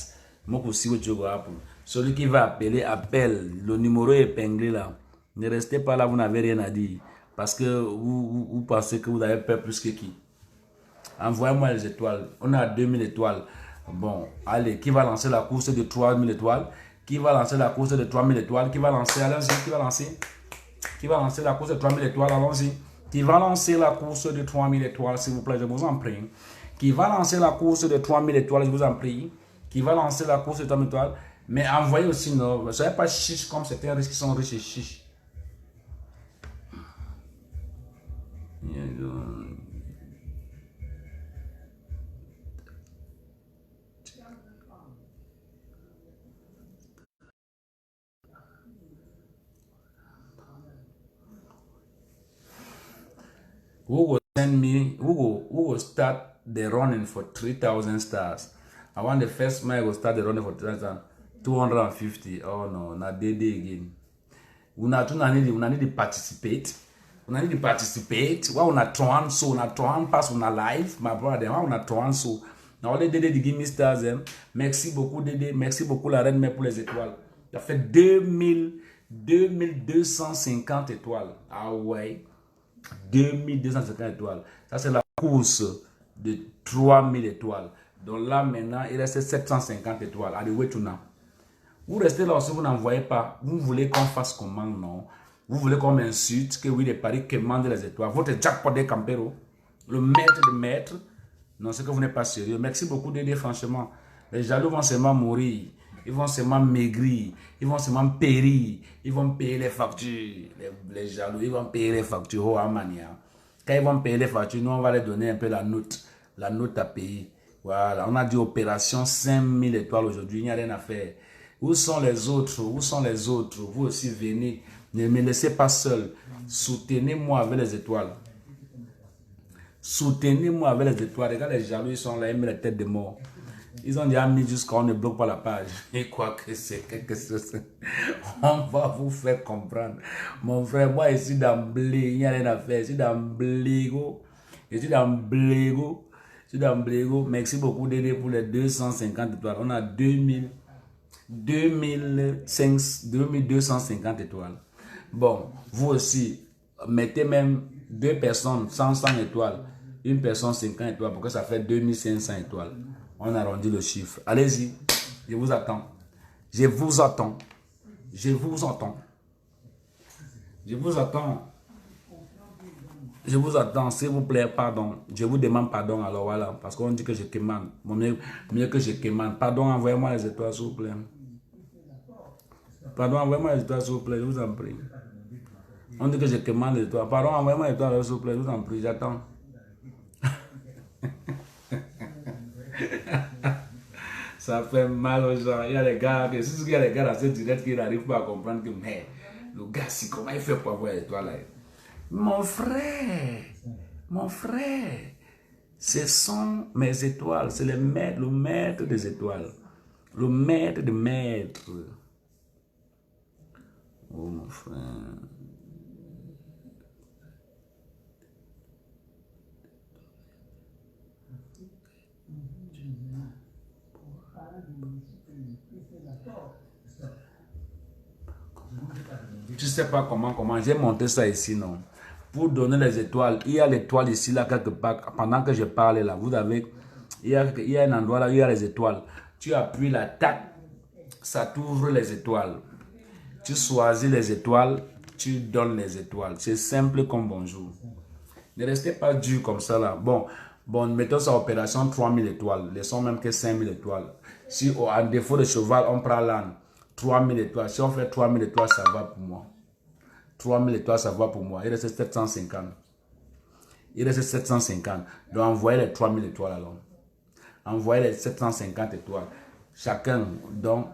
Moi aussi, vous avez celui qui va appeler, appelle. Le numéro est épinglé là. Ne restez pas là, vous n'avez rien à dire. Parce que vous pensez que vous avez peur plus que qui. Envoyez-moi les étoiles. On a 2000 étoiles. Bon, allez, qui va lancer la course de 3000 étoiles? Qui va lancer la course de 3000 étoiles? Qui va lancer? Allons-y, qui va lancer? Qui va lancer la course de 3000 étoiles? Allons-y. Qui va lancer la course de 3000 étoiles, s'il vous plaît, je vous en prie. Qui va lancer la course de 3000 étoiles, je vous en prie. Qui va lancer la course de 3000 étoiles. Mais envoyez aussi, non, ne soyez pas chiche comme certains riches qui sont riches et chiches. Who will send me, who will start the running for 3,000 stars? I want the first man will start the running for 250. Oh no, not day again. We need to participate. We need to participate. Why we trying so? We trying pass on live, my brother. Why we trying so? Now all les Dédé de give me stars. Merci beaucoup Dédé. Merci beaucoup la reine mère pour les étoiles. Ça fait 2250 étoiles. Ah ouais. 2250 étoiles. Ça, c'est la course de 3000 étoiles. Donc là, maintenant, il reste 750 étoiles. Allez, wait to now. Vous restez là aussi, vous n'envoyez pas. Vous voulez qu'on fasse comment, non? Vous voulez qu'on m'insulte, que oui, les paris commandent les étoiles. Votre jackpot des Campero, le maître de maître. Non, c'est que vous n'êtes pas sérieux. Merci beaucoup d'aider, franchement. Les jaloux vont seulement mourir. ils vont seulement maigrir, ils vont seulement périr, ils vont payer les factures, les jaloux, ils vont payer les factures, oh, à manière. Quand ils vont payer les factures, nous on va leur donner un peu la note à payer. Voilà, on a dit opération 5000 étoiles aujourd'hui, il n'y a rien à faire. Où sont les autres? Où sont les autres? Vous aussi venez, ne me laissez pas seul. Soutenez-moi avec les étoiles. Soutenez-moi avec les étoiles. Regarde les jaloux, ils sont là, ils mettent la tête de mort. Ils ont déjà mis jusqu'à on ne bloque pas la page. Et quoi que c'est, on va vous faire comprendre. Mon frère, moi ici d'emblée, il n'y a rien à faire. Je suis dans Blégo. Je suis dans Blégo. Je suis dans Blégo. Merci beaucoup d'aider pour les 250 étoiles. On a 2250 étoiles. Bon, vous aussi, mettez même 2 personnes 100 étoiles. Une personne 50 étoiles pour que ça fait 2500 étoiles. On arrondit le chiffre. Allez-y, je vous attends. Je vous attends. Je vous attends. Je vous attends. Je vous attends, s'il vous plaît, pardon. Je vous demande pardon, alors voilà, parce qu'on dit que je commande. Mieux que je commande. Pardon, envoyez-moi les étoiles, s'il vous plaît. Pardon, envoyez-moi les étoiles, s'il vous plaît, je vous en prie. On dit que je commande les étoiles. Pardon, envoyez-moi les étoiles, s'il vous plaît, je vous en prie, j'attends. Ça fait mal aux gens. Il y a des gars, c'est ce qu'il y a des gars dans ce direct qui n'arrivent pas à comprendre que, mais, le gars, si, comment il fait pour avoir les étoiles là? Mon frère, ce sont mes étoiles, c'est le maître des étoiles, le maître de maîtres. Oh mon frère. Je ne sais pas comment, j'ai monté ça ici, non? Pour donner les étoiles, il y a l'étoile ici, là, quelque part. Pendant que je parle, là, vous avez, il y a un endroit là où il y a les étoiles. Tu appuies la tac, ça t'ouvre les étoiles. Tu choisis les étoiles, tu donnes les étoiles. C'est simple comme bonjour. Ne restez pas dur comme ça, là. Bon, mettons ça opération 3000 étoiles. Laissons même que 5000 étoiles. Si, en défaut de cheval, on prend l'âne. 3000 étoiles. Si on fait 3000 étoiles, ça va pour moi. 3000 étoiles, ça va pour moi. Il reste 750. Il reste 750. Donc, envoyez les 3000 étoiles alors. Envoyez les 750 étoiles. Chacun, donc,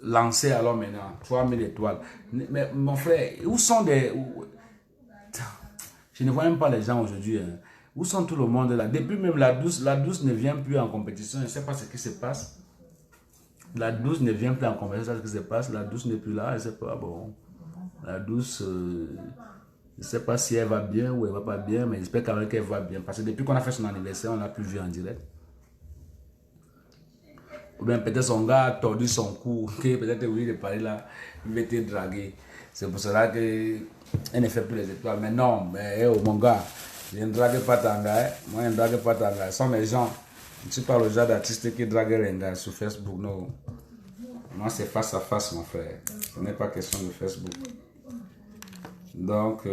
lancez alors maintenant 3000 étoiles. Mais mon frère, où sont des... Je ne vois même pas les gens aujourd'hui. Hein. Où sont tout le monde là? Depuis même la douce ne vient plus en compétition. Je ne sais pas ce qui se passe. La douce ne vient plus en compétition. Ce qui se passe. La douce n'est plus là. Je ne sais pas. Bon. La douce, je ne sais pas si elle va bien ou elle ne va pas bien, mais j'espère quand même qu'elle va bien. Parce que depuis qu'on a fait son anniversaire, on l'a plus vu en direct. Ou bien peut-être son gars a tordu son cou, peut-être oui, de parler là, il va être dragué. C'est pour cela qu'elle ne fait plus les étoiles. Mais non, mais oh, mon gars, je ne drague pas ton gars. Moi, je ne drague pas ton gars. Ce sont les gens, tu parles aux gens d'artistes qui draguent les gars sur Facebook. Non. Moi, c'est face à face, mon frère. Ce n'est pas question de Facebook. Donc,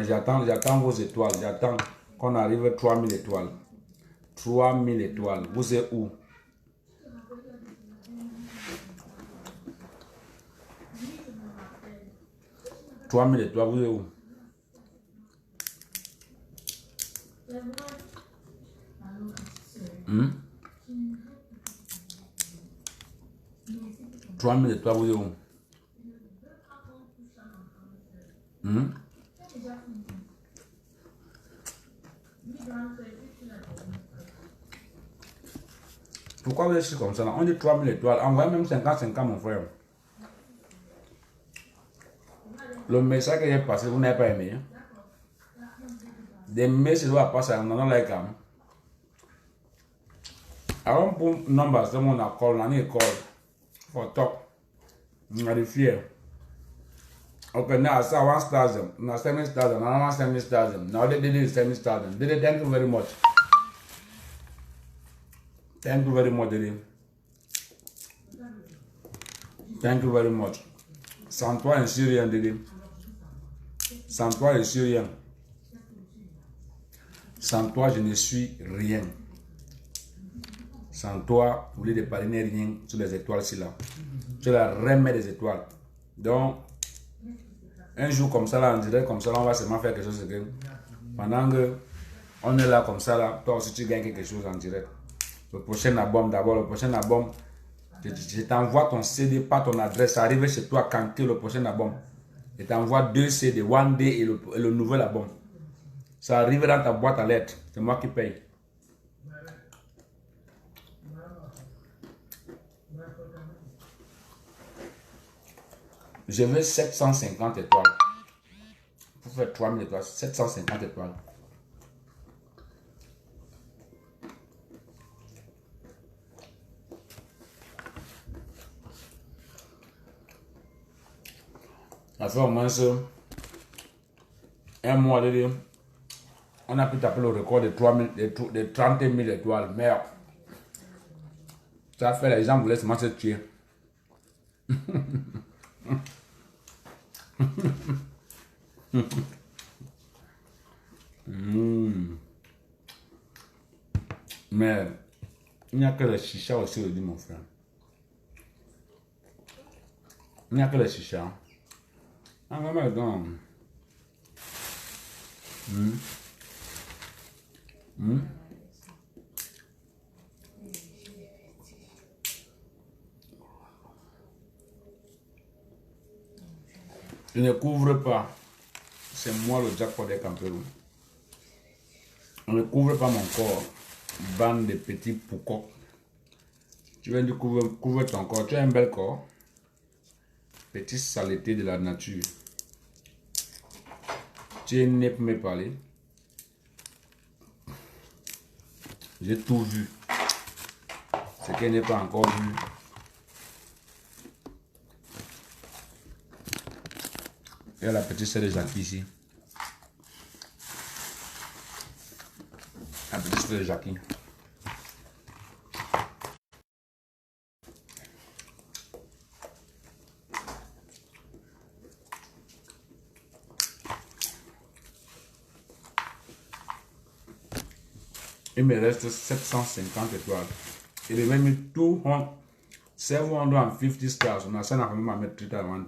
j'attends vos étoiles. J'attends qu'on arrive à 3000 étoiles. 3000 étoiles. Vous êtes où? « 3000 étoiles, vous êtes où? Hmm? 3000 étoiles, vous êtes où? Hmm? Pourquoi vous êtes comme ça là? On dit 3000 étoiles. Envoyez même 50 mon frère. Le message que j'ai passé, vous n'avez pas aimé. Hein? Des messages doivent passer à un like. Alors, pour number, c'est mon accord, on a call for talk. On a fier. Okay, now, so 1,000, now 7,000, now 7,000, now they did 7,000. Did thank you very much. Thank you very much, Didi. Thank you very much. Sans toi, un Syrien, Didi. Sans toi, un Syrien. Sans toi, je ne suis rien. Sans toi, au lieu de parrainer rien sur les étoiles, c'est là. Tu la remets des étoiles. Donc, un jour comme ça, là, en direct, comme ça, là, on va seulement faire quelque chose. Pendant que on est là comme ça, là, toi aussi, tu gagnes quelque chose en direct. Le prochain album, d'abord, le prochain album, je t'envoie ton CD par ton adresse. Ça arrive chez toi quand tu le prochain album. Je t'envoie 2 CD, One Day et le nouvel album. Ça arrive dans ta boîte à lettres. C'est moi qui paye. Je veux 750 étoiles. Pour faire 3000 étoiles, 750 étoiles. Ça fait au moins un mois de dire, on a pu taper le record de 30 000 étoiles. Merde. Ça fait les gens voulaient seulement se tuer. Mais il n'y a que le chicha aussi, le dit mon frère. Il n'y a que le chicha. Ah, maman, donc. Je ne couvre pas. C'est moi le jackpot des Cameroun. On ne couvre pas mon corps. Bande de petits poucocs. Tu viens de couvrir ton corps. Tu as un bel corps. Petite saleté de la nature. Tu es né pour me parler. J'ai tout vu. Ce qu'elle n'est pas encore vu. Il y a la petite sœur de Jackie ici. La petite sœur de Jackie. Il me reste 750 étoiles. Il est même 750 stars. On a ça, on a quand même mettre tout à l'avant.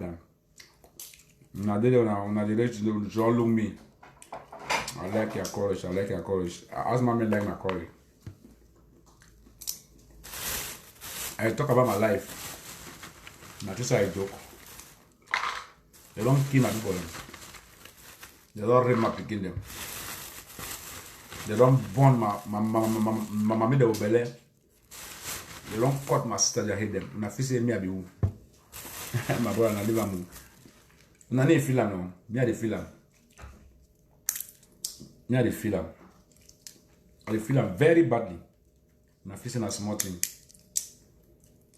On a dit le John Lumi. I like your courage. I like your courage. As mommy like my courage. I talk about my life. Not just a joke. They don't kill my people. They don't rape my picking them. They don't burn my mommy the obele. They don't cut my sister. They hate them. My face me abi who. My brother na live amu. Na ne feel am no. Me dey feel am. Me dey feel am. I dey feel am very badly. My face na small thing.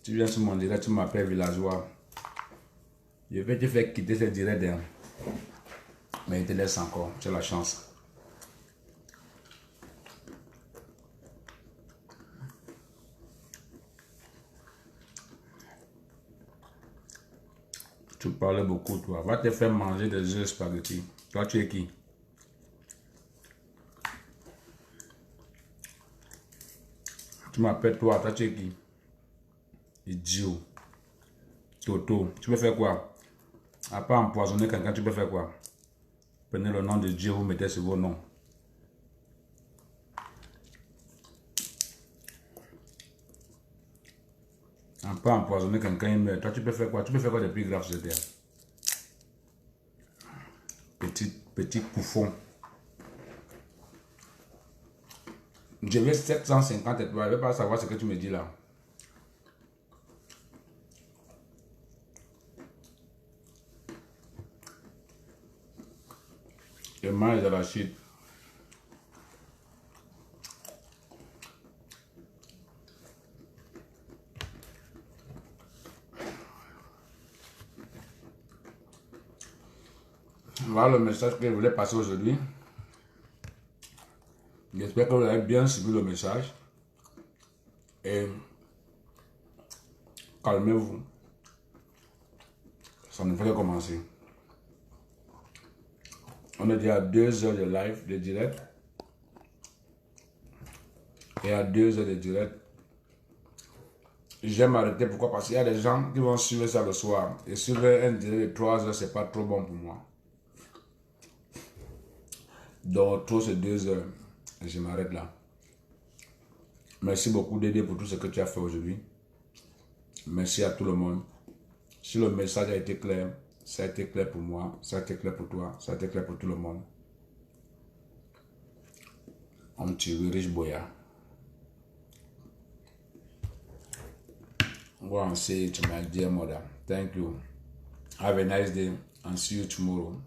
Tu viens sur mon direct, tu m'appelles villageois. Je vais te faire quitter ce direct. Mais il te laisse encore. Tu as la chance. Tu parles beaucoup, toi. Va te faire manger des œufs spaghetti. Toi, tu es qui? Tu m'appelles toi tu es qui? Idiot. Toto. Tu peux faire quoi? À part empoisonner quelqu'un, tu peux faire quoi? Prenez le nom de Dieu, vous mettez sur vos noms. À part empoisonner quelqu'un, il meurt. Toi, tu peux faire quoi? Tu peux faire quoi de plus grave sur terre? Petit couffon. Je vais 750 étoiles. Je ne vais pas savoir ce que tu me dis là. Je mange de la shit. Voilà le message que je voulais passer aujourd'hui. J'espère que vous avez bien suivi le message. Et calmez-vous. Ça ne fait que commencer. On est déjà à 2 heures de live, de direct. Et à 2 heures de direct, j'aime arrêter. Pourquoi? Parce qu'il y a des gens qui vont suivre ça le soir. Et suivre un délai de 3 heures, c'est pas trop bon pour moi. Donc, trop c'est 2 heures. Et je m'arrête là. Merci beaucoup Dédé pour tout ce que tu as fait aujourd'hui. Merci à tout le monde. Si le message a été clair, ça a été clair pour moi, ça a été clair pour toi, ça a été clair pour tout le monde. I'm Rich Boya. Go and say it to my dear mother. Thank you. Have a nice day and see you tomorrow.